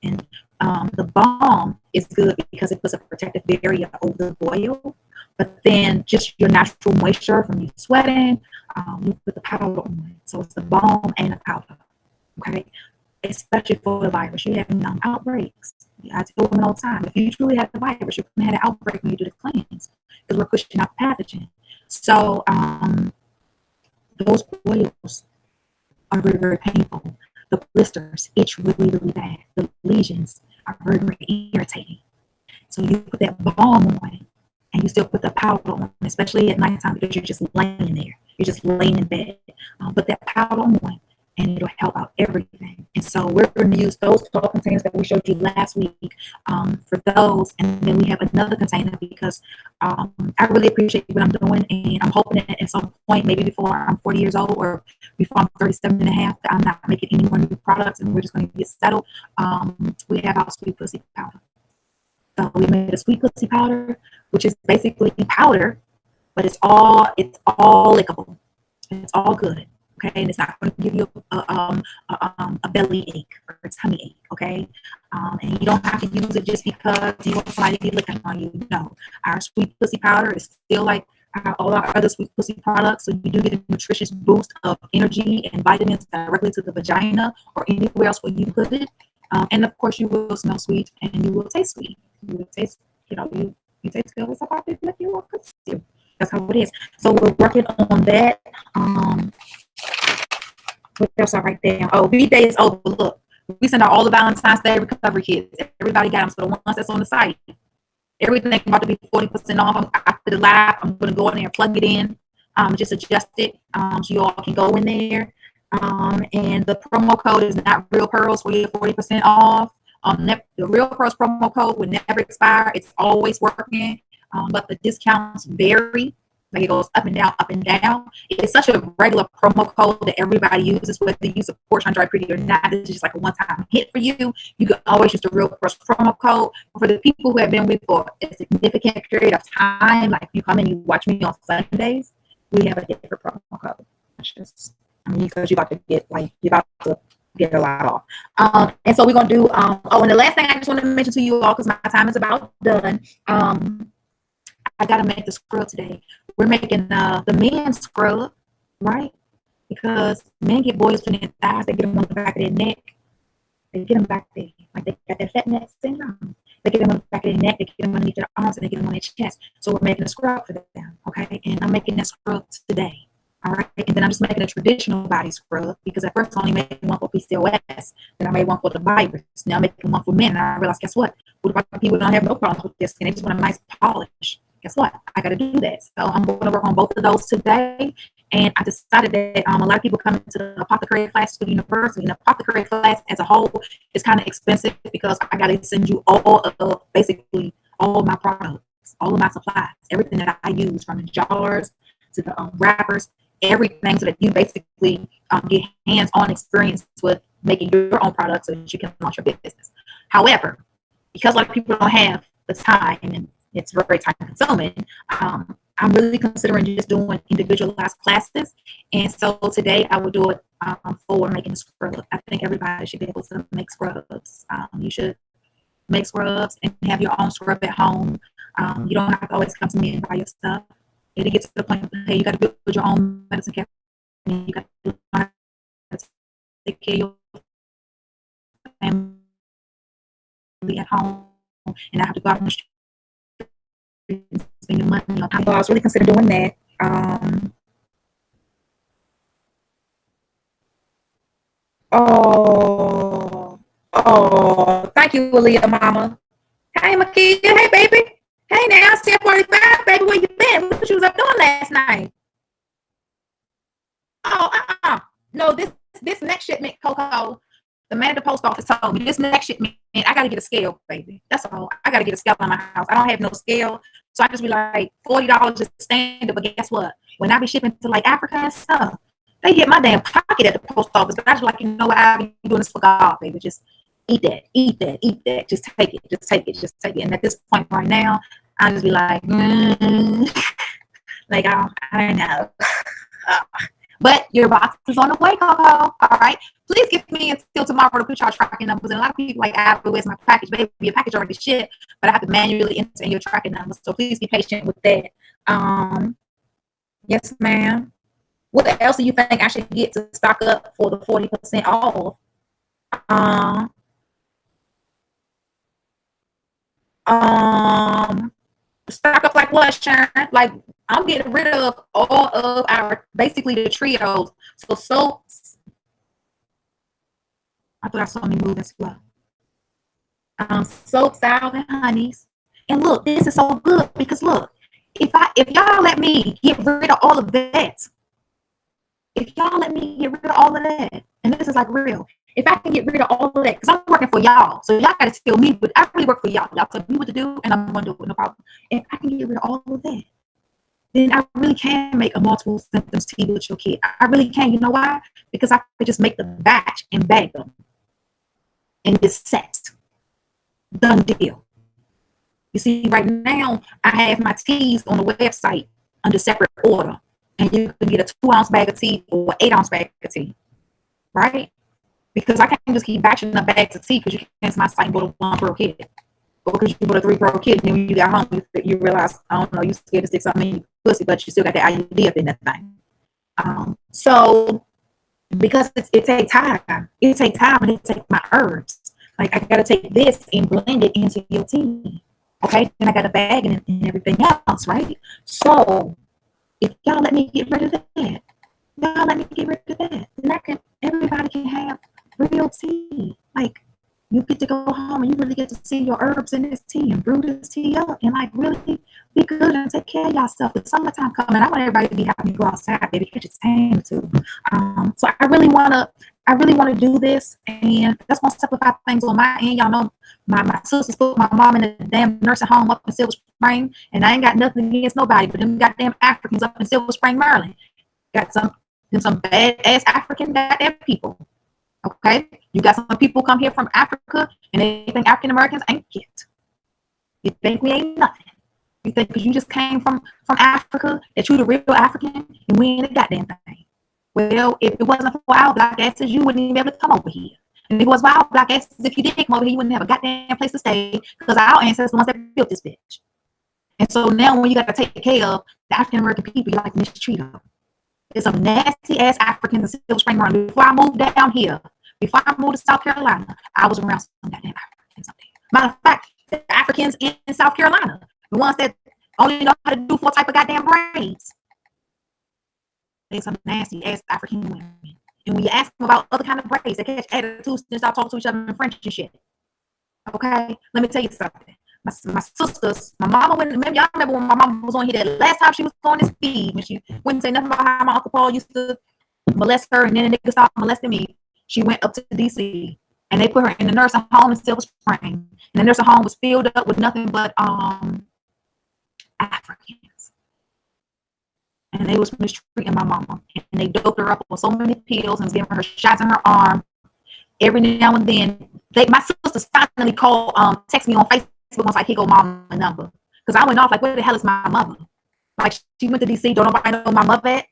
And the balm is good because it puts a protective barrier over the boil. But then just your natural moisture from you sweating, you put the powder on it. So it's the balm and the powder. Okay. Especially for the virus, you're having outbreaks. I tell women all the time, if you truly have the virus, you're going to have an outbreak when you do the cleanse because we're pushing out the pathogen. So those boils are very, very painful. The blisters itch really, really bad. The lesions are very, very irritating. So you put that balm on and you still put the powder on, especially at nighttime because you're just laying there. You're just laying in bed. Put that powder on and it'll help out everything. And so we're going to use those 12 containers that we showed you last week for those. And then we have another container because I really appreciate what I'm doing. And I'm hoping that at some point, maybe before I'm 40 years old or before I'm 37 and a half, that I'm not making any more new products and we're just going to get settled. We have our sweet pussy powder. So we made a sweet pussy powder, which is basically powder, but it's all lickable. It's all good. Okay, and it's not going to give you a belly ache or a tummy ache. Okay, and you don't have to use it just because you want somebody to be licking on you. No, our sweet pussy powder is still like all our other sweet pussy products, so you do get a nutritious boost of energy and vitamins directly to the vagina or anywhere else where you put it. And of course, you will smell sweet and you will taste sweet. You will taste, you taste good with somebody like you want to. That's how it is. So we're working on that. What else I write down? Oh, V-Day is over. Look, we send out all the Valentine's Day recovery kits. Everybody got them. So the ones that's on the site, everything about to be 40% off. After the live, I'm going to go in there and plug it in. Just adjust it so you all can go in there. And the promo code is not Real Pearls for your 40% off. The Real Pearls promo code will never expire. It's always working, but the discounts vary. Like it goes up and down, up and down. It's such a regular promo code that everybody uses, whether you support Seanjari Preeti or not. It's just like a one-time hit for you. You can always use the Real Pearls promo code. For the people who have been with for a significant period of time, like you come and you watch me on Sundays, we have a different promo code. Because you're about to get a lot off. And so we're gonna do. And the last thing I just want to mention to you all, because my time is about done. I gotta make the scrub today. We're making the men's scrub, right? Because men get boils in their thighs, they get them on the back of their neck, they get them back there, like they got that fat neck syndrome. They get them on the back of their neck, they get them underneath their arms, and they get them on their chest. So we're making a scrub for them, okay? And I'm making that scrub today. All right, and then I'm just making a traditional body scrub because at first I only made one for PCOS, then I made one for the virus. Now I'm making one for men, and I realized, guess what? People don't have no problems with their skin; they just want a nice polish. Guess what? I got to do that. So I'm going to work on both of those today. And I decided that a lot of people come into the apothecary class to the university. And the apothecary class as a whole is kind of expensive because I got to send you basically all of my products, all of my supplies, everything that I use, from the jars to the wrappers, everything, so that you basically get hands-on experience with making your own products so that you can launch your business. However, because a lot of people don't have the time and it's very time consuming, I'm really considering just doing individualized classes. And so today I will do it for making a scrub. I think everybody should be able to make scrubs. You should make scrubs and have your own scrub at home. You don't have to always come to me and buy your stuff. It'll get to the point where, hey, you got to build your own medicine cabinet. You got to take care of your family at home, and I have to go out on the street and spend your money on time. So I was really considering doing that. Thank you, Aaliyah, mama. Hey, Makia. Hey, baby. Hey, now it's 10:45, baby. Where you been? What you was up doing last night? No, this next shipment, Coco, the man at the post office told me this next shipment, I gotta get a scale, baby. That's all. I gotta get a scale in my house. I don't have no scale, so I just be like $40 just standard. But guess what? When I be shipping to like Africa and stuff, they get my damn pocket at the post office. But I just like, you know what? I be doing this for God, baby. Just eat that, eat that, eat that. Just take it, just take it, just take it. And at this point right now, I just be like, like I don't know. But your box is on the way, Coco. All right. Please give me until tomorrow to put y'all tracking numbers. And a lot of people like, where's my package? Baby, your package already shipped, but I have to manually enter in your tracking numbers. So please be patient with that. Yes, ma'am. What else do you think I should get to stock up for the 40% off? Stock up like what, Sharon? Like, I'm getting rid of all of our, basically the trios. So soaps. I thought I saw me moving slow. Soap, salve, and honeys. And look, this is so good because look, if y'all let me get rid of all of that, if y'all let me get rid of all of that, and this is like real, if I can get rid of all of that, because I'm working for y'all, so y'all gotta tell me, but I really work for y'all. Y'all tell me what to do, and I'm gonna do it, no problem. If I can get rid of all of that, then I really can make a multiple symptoms tea with your kid. I really can. You know why? Because I could just make the batch and bag them, and it's set. Done deal. You see, right now, I have my teas on the website under separate order. And you can get a 2-ounce bag of tea or 8-ounce bag of tea, right? Because I can't just keep batching up bags of tea because you can't my site and go to 1 per kid. Or because you go to 3 per kid, and then when you got home, you realize, I don't know, you scared to stick something in your pussy, but you still got the IUD up in that thing. So, because it takes time. It takes time, and it takes my herbs. Like, I got to take this and blend it into your tea. Okay? Then I got a bag and everything else, right? So, If y'all let me get rid of that, y'all let me get rid of that, then everybody can have real tea. Like, you get to go home and you really get to see your herbs in this tea and brew this tea up and like really be good and take care of yourself. The summertime coming, I want everybody to be happy to go outside, baby, catch a tan too. So I really wanna do this, and that's gonna simplify things on my end. Y'all know my sisters put my mom in a damn nursing home up in Silver Spring, and I ain't got nothing against nobody, but them goddamn Africans up in Silver Spring, Maryland, got some badass African goddamn people. Okay, you got some people come here from Africa, and they think African Americans ain't shit. You think we ain't nothing. You think because you just came from Africa that you the real African, and we ain't a goddamn thing. Well, if it wasn't for our black asses, you wouldn't even be able to come over here. And if it was for our black asses, if you did come over here, you wouldn't have a goddamn place to stay because our ancestors the ones that built this bitch. And so now when you got to take care of the African American people, you like to mistreat them. There's some nasty ass Africans in Silver Spring, Maryland. Before I moved down here, before I moved to South Carolina, I was around some goddamn Africans up there. Matter of fact, the Africans in South Carolina, the ones that only know how to do 4 type of goddamn braids. There's some nasty ass African women. And when you ask them about other kind of braids, they catch attitudes and start talking to each other in French and shit. Okay? Let me tell you something. My sisters, my mama, maybe y'all remember when my mama was on here that last time she was on this feed, when she wouldn't say nothing about how my Uncle Paul used to molest her and then the nigga started molesting me. She went up to DC and they put her in the nursing home in Silver Spring. And the nursing home was filled up with nothing but Africans. And they was mistreating my mama. And they doped her up with so many pills and was giving her shots in her arm. Every now and then, my sisters finally called, text me on Facebook. I was like, here go mama number. Because I went off like, where the hell is my mother? Like, she went to DC, don't nobody know my mother at?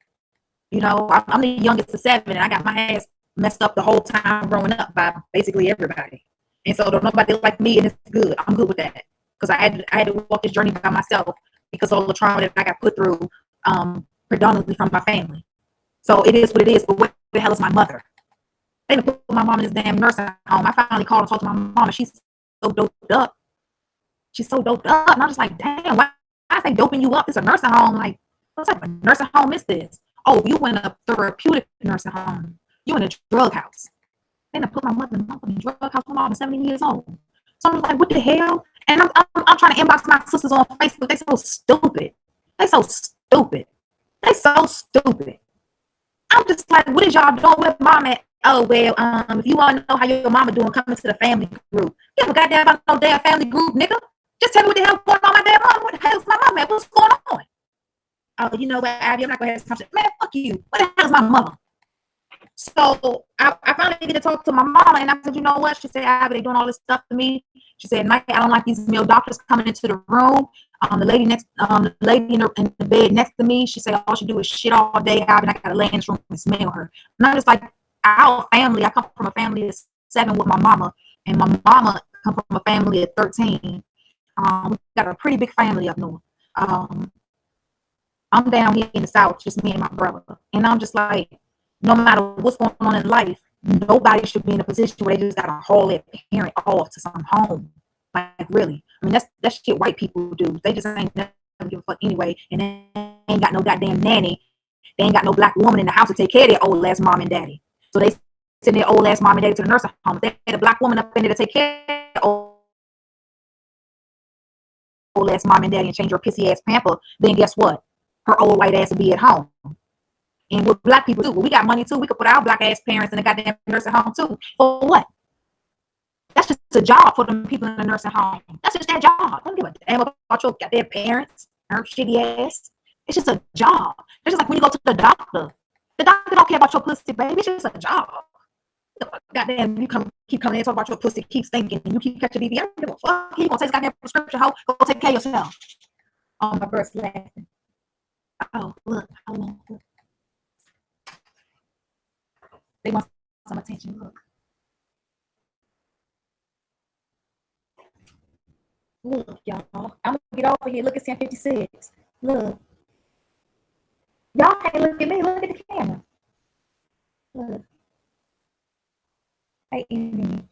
You know, I'm the youngest of 7, and I got my ass messed up the whole time growing up by basically everybody. And so don't nobody like me, and it's good. I'm good with that. Because I had to walk this journey by myself because of all the trauma that I got put through, predominantly from my family. So it is what it is, but where the hell is my mother? They didn't put my mom in this damn nursing home. I finally called and talked to my mom, and she's so doped up. She's so doped up. And I'm just like, damn, why is they doping you up? It's a nursing home. Like, what type of nursing home is this? Oh, you in a therapeutic nursing home. You in a drug house. They done put my mother in a drug house when I was 70 years old. So I'm like, what the hell? And I'm trying to inbox my sisters on Facebook. They so stupid. They so stupid. They so stupid. I'm just like, what is y'all doing with mom at? Oh, well, if you want to know how your mama doing, come into the family group. You have a goddamn about no damn family group, nigga. Just tell me what the hell going on my damn mom. What the hell is my mom at? What's going on? Oh, you know what, Abby, I'm not going to have this conversation. Man, fuck you. What the hell is my mother? So I finally get to talk to my mama, and I said, you know what? She said, Abby, they doing all this stuff to me. She said, Mike, I don't like these male doctors coming into the room. The lady in the bed next to me, she said all she do is shit all day, Abby, and I got to lay in this room and smell her. And I'm just like, our family, I come from a family of 7 with my mama, and my mama come from a family of 13. We got a pretty big family up north. I'm down here in the South, just me and my brother. And I'm just like, no matter what's going on in life, nobody should be in a position where they just got to haul their parent off to some home. Like, really. I mean, that's shit white people do. They just ain't never give a fuck anyway. And they ain't got no goddamn nanny. They ain't got no black woman in the house to take care of their old ass mom and daddy. So they send their old ass mom and daddy to the nursing home. They had a black woman up in there to take care of old ass mom and daddy and change her pissy ass pamper. Then guess what? Her old white ass will be at home. And what black people do, well, we got money too. We could put our black ass parents in the goddamn nursing home too. For what? That's just a job for them people in the nursing home. That's just their job. Don't give a damn about your goddamn parents, her shitty ass. It's just a job. It's just like when you go to the doctor. The doctor don't care about your pussy, baby. It's just a job. Goddamn, you keep coming in and talk about your pussy, keep stinking, and you keep catching BB. I don't give a fuck. You gonna take this goddamn prescription, hoe? Go take care of yourself. Oh, my bird's laughing. Oh, look, hold on. Look. They want some attention. Look. Look, y'all. I'm gonna get over here. Look, it's 10:56. Look. Y'all can't look at me. Look at the camera. Look. Hey, Amy.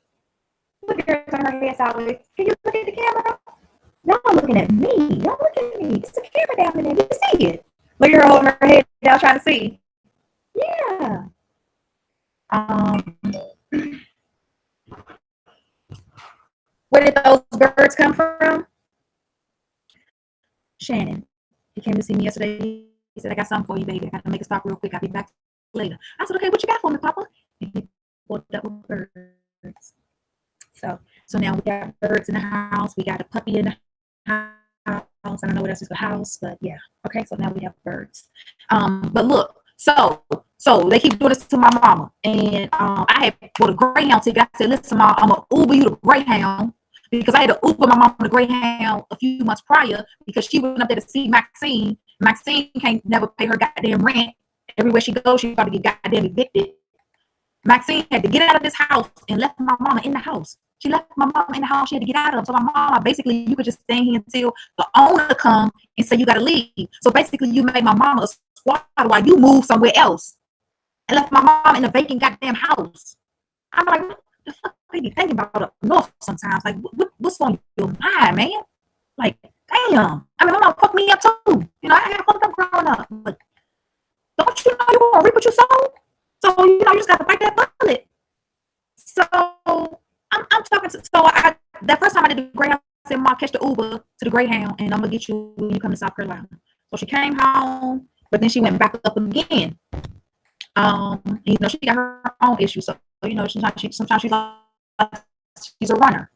Look at her turn her head sideways. Can you look at the camera? Y'all looking at me. Y'all look at me. It's a camera down there. You see it. Look at her holding her head down trying to see. Yeah. Um, where did those birds come from? Shannon. He came to see me yesterday. He said, I got something for you, baby. I got to make a stop real quick. I'll be back later. I said, okay, what you got for me, Papa? And he pulled up with birds. So now we got birds in the house. We got a puppy in the house. I don't know what else is the house, but yeah. Okay, so now we have birds. But look, so they keep doing this to my mama. And I had bought a Greyhound ticket. I said, listen, Mom, I'm going to Uber you the Greyhound because I had to Uber my mom the Greyhound a few months prior because she went up there to see Maxine. Maxine can't never pay her goddamn rent. Everywhere she goes, she's about to get goddamn evicted. Maxine had to get out of this house and left my mama in the house. She left my mama in the house. She had to get out of. So my mama, basically, you could just stay here until the owner come and say you got to leave. So basically, you made my mama a squatter while you moved somewhere else and left my mom in a vacant goddamn house. I'm like, what the fuck are you thinking about up north sometimes? Like, what's on your mind, man? Like, damn. I mean, my mom fucked me up too. You know, I got fucked up growing up. But don't you know you want to reap what you sow? So, you know, you just got to bite that bullet. So, I'm talking to, that first time I did the Greyhound, I said, Mom, catch the Uber to the Greyhound, and I'm going to get you when you come to South Carolina. So she came home, but then she went back up again. You know, she got her own issues. So, you know, sometimes she's a runner.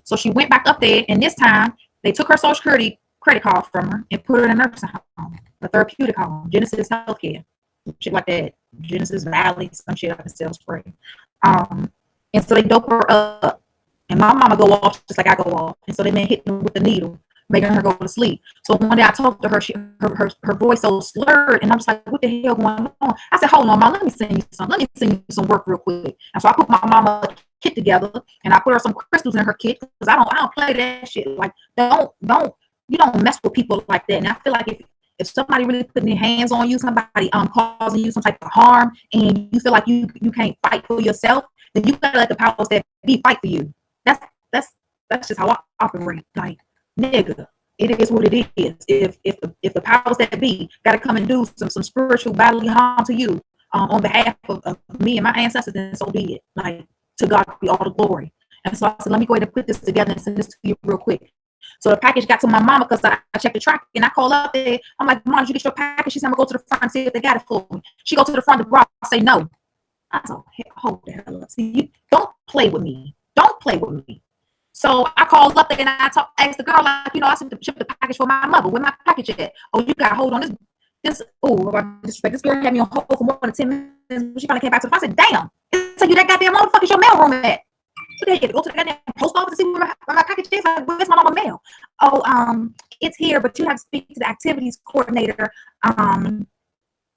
So she went back up there, and this time they took her Social Security credit card from her and put her in a nursing home, a therapeutic home, Genesis Healthcare, shit like that, Genesis Valley, some shit like a sales spray. And so they dope her up, and my mama go off just like I go off, and so they been hitting her with the needle, making her go to sleep. So one day I talked to her, her voice so slurred, and I'm just like, what the hell going on? I said, hold on, Mom, let me send you some. Let me send you some work real quick. And so I put my mama kit together, and I put her some crystals in her kit because I don't play that shit. Like, you don't mess with people like that. And I feel like if somebody really putting their hands on you, somebody causing you some type of harm, and you feel like you can't fight for yourself, then you gotta let the powers that be fight for you. That's just how I operate. Like, nigga, it is what it is. If the powers that be gotta come and do some spiritual bodily harm to you on behalf of me and my ancestors, then so be it. Like, to God be all the glory. And so I said, let me go ahead and put this together and send this to you real quick. So the package got to my mama because I checked the track and I called up there. I'm like, Mom, did you get your package? She said, I'm gonna go to the front and see if they got it for me. She go to the front of the box, say no. I said, hold the hell up. See, you don't play with me. Don't play with me. So I called up there and I asked the girl, like, you know, I sent the package for my mother. Where my package at? Oh, you got to hold on. This girl had me on hold for more than 10 minutes. She finally came back to the phone. I said, damn, it's like you that goddamn motherfucker's your mail room at. So they go to the goddamn post office to see where my package is. Like, where's my mama mail? Oh, it's here, but you have to speak to the activities coordinator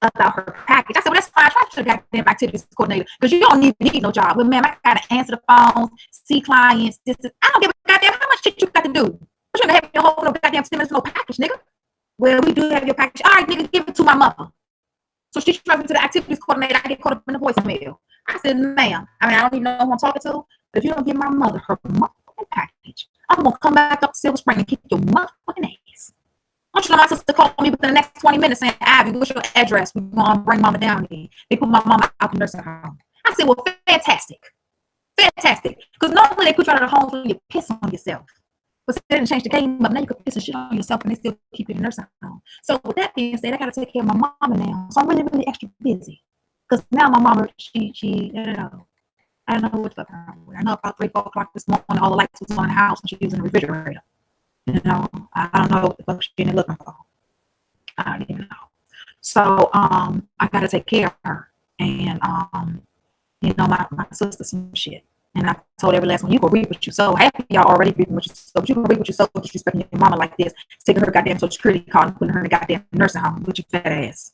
about her package. I said, well, that's fine. Try to the goddamn activities coordinator because you don't even need no job. But man, I gotta answer the phones, see clients. I don't give a goddamn how much shit you got to do. I'm trying to have your whole no goddamn 10 minutes no package, nigga. Well, we do have your package. All right, nigga, give it to my mother. So she tries to the activities coordinator. I get caught up in the voicemail. I said, ma'am, I mean, I don't even know who I'm talking to, but if you don't give my mother her motherfucking package, I'm gonna come back up to Silver Spring and kick your motherfucking ass. I want you to know my sister called me within the next 20 minutes saying, Abby, what's your address? We're gonna bring mama down here. They put my mama out the nursing home. I said, well, fantastic. Fantastic. Because normally they put you out of the home when you piss on yourself. But they didn't change the game up. Now you can piss and shit on yourself and they still keep you in the nursing home. So with that being said, I gotta take care of my mama now. So I'm really, really extra busy. Because now my mama, she I don't know. I don't know what the fuck I know about 3-4 o'clock this morning, all the lights was on in the house and she was in the refrigerator. You know, I don't know what the fuck she ain't looking for. I don't even know. So I gotta take care of her. And you know, my sister some shit. And I told every last one, you can reap what you sow. Half of y'all already reaping what you sow, but you can reap what you sow, disrespecting your mama like this, taking her goddamn Social Security card and putting her in a goddamn nursing home with your fat ass.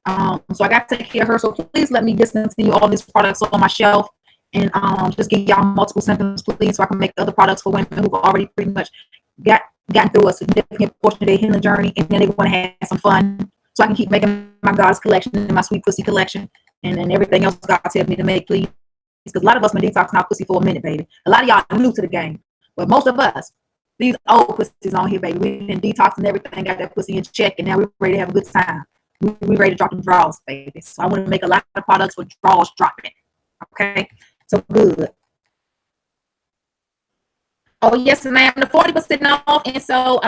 So I got to take care of her. So please let me discontinue all these products on my shelf and just give y'all multiple symptoms, please, so I can make other products for women who've already pretty much gotten through a significant portion of their healing journey, and then they want to have some fun. So I can keep making my God's collection and my sweet pussy collection, and then everything else God tells me to make, please. Because a lot of us been detoxing our pussy for a minute, baby. A lot of y'all are new to the game, but most of us, These old pussies on here, baby. We didn't detox and everything, got that pussy in check, and now we're ready to have a good time. We ready to drop the draws, baby. So I want to make a lot of products with draws dropping. Okay, so good. Oh yes, ma'am. The 40% off, and so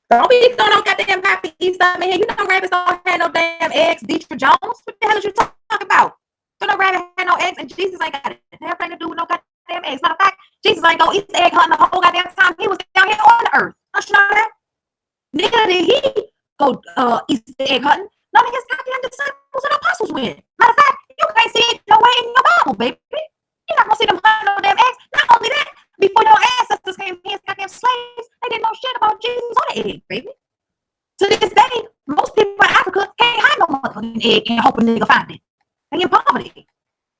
don't be throwing no goddamn happy stuff in here. You know rabbits don't have no damn eggs. Deidre Jones, what the hell is you talking about? So no rabbit had no eggs, and Jesus ain't got everything to do with no goddamn eggs. Matter of fact, Jesus ain't go eat the egg hunting the whole goddamn time he was down here on the earth. Don't you know that? Neither did he go eat the egg hunting. None of his goddamn disciples and apostles went. Matter of fact, you can't see it no way in your Bible, baby. You're not gonna see them hunting no damn eggs. Not only that, before your ancestors came here as goddamn slaves, they didn't know shit about Jesus or the egg, baby. To this day, most people in Africa can't hide no motherfucking egg and hope a nigga find it. They in poverty.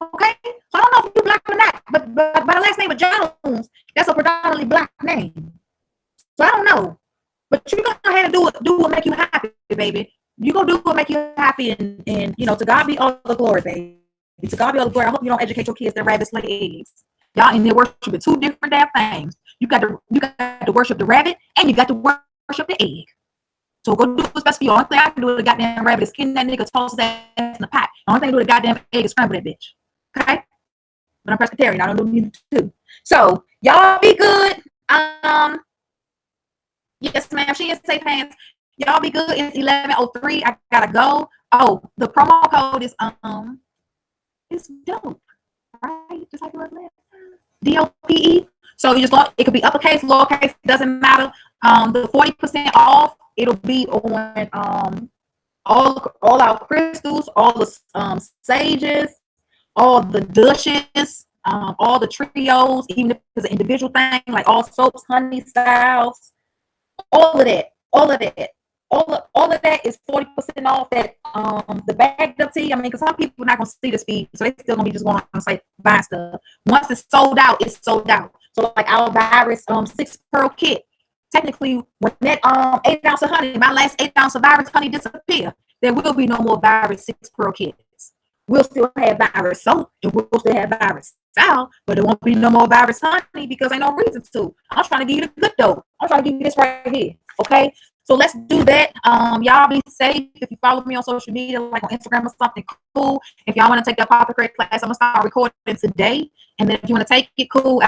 Okay? So I don't know if you're black or not, but by the last name of Jones, that's a predominantly black name. So I don't know. But you're gonna have to do what make you happy, baby. You're gonna do what make you happy, and you know, to God be all the glory, baby. To God be all the glory. I hope you don't educate your kids that rabbits lay eggs. Y'all in there worshiping two different damn things. You got to worship the rabbit, and you got to worship the egg. So go do what's best for you. Only thing I can do with the goddamn rabbit is skin that nigga, toss his ass in the pot. The only thing I can do with the goddamn egg is scramble that bitch. Okay? But I'm Presbyterian. I don't do neither too. So y'all be good. Yes, ma'am. She is safe hands. Y'all be good. It's 11:03. I gotta go. Oh, the promo code is it's dope, right? Just like it was last time. DOPE. So you just want it could be uppercase, lowercase, doesn't matter. The 40% off. It'll be on all our crystals, all the sages, all the douches, all the trios, even if it's an individual thing, like all soaps, honey styles, all of that, all of that. All of that is 40% off. That the bagged up tea. I mean, because some people are not gonna see this feed, so they still gonna be just going on the site buying stuff. Once it's sold out, it's sold out. So like our virus 6 pearl kit. Technically, when that 8 ounce of honey, my last 8 ounce of virus honey disappear, there will be no more virus 6 pearl kits. We'll still have virus soap and we'll still have virus style, but it won't be no more virus honey because ain't no reason to. I'm trying to give you the good dope. I'm trying to give you this right here. Okay. So let's do that. Y'all be safe. If you follow me on social media, like on Instagram or something, cool. If y'all want to take the apothecary class, I'm gonna start recording today. And then if you want to take it, cool.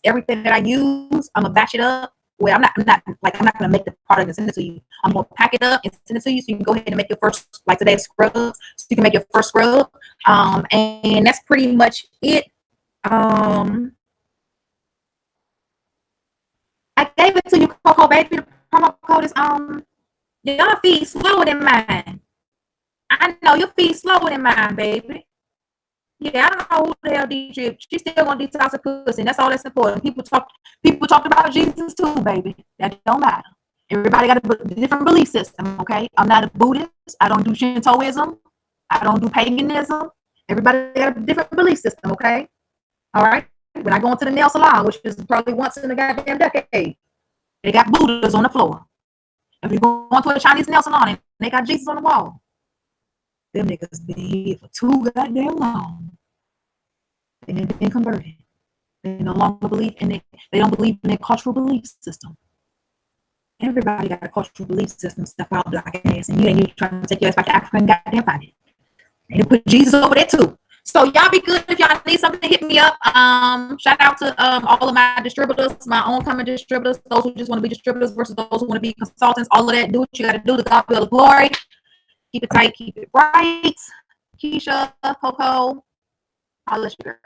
Everything that I use, I'm gonna batch it up. Well, I'm not gonna make the product and send it to you. I'm gonna pack it up and send it to you so you can go ahead and make your first, like today's scrub, so you can make your first scrub. And that's pretty much it. I gave it to you, Coco, baby. The promo code is your feet slower than mine. I know your feet slower than mine, baby. Yeah, I don't know who the hell DJ. She still want to detox her pussy, and that's all that's important. People talked about Jesus too, baby. That don't matter. Everybody got a different belief system, okay? I'm not a Buddhist. I don't do Shintoism. I don't do paganism. Everybody got a different belief system, okay? All right? When I go into the nail salon, which is probably once in a goddamn decade, they got Buddhas on the floor. If you go into a Chinese nail salon and they got Jesus on the wall, them niggas been here for too goddamn long. They ain't been converted. They no longer believe in it. They don't believe in their cultural belief system. Everybody got a cultural belief system. Step out, black ass, and you ain't even trying to take your ass back to Africa and goddamn find it. And put Jesus over there too. So y'all be good. If y'all need something, hit me up. Shout out to all of my distributors, my own coming distributors, those who just want to be distributors versus those who want to be consultants. All of that, do what you got to do to God be all the glory. Keep it tight, keep it bright. Keisha, Coco, I'll let you girl.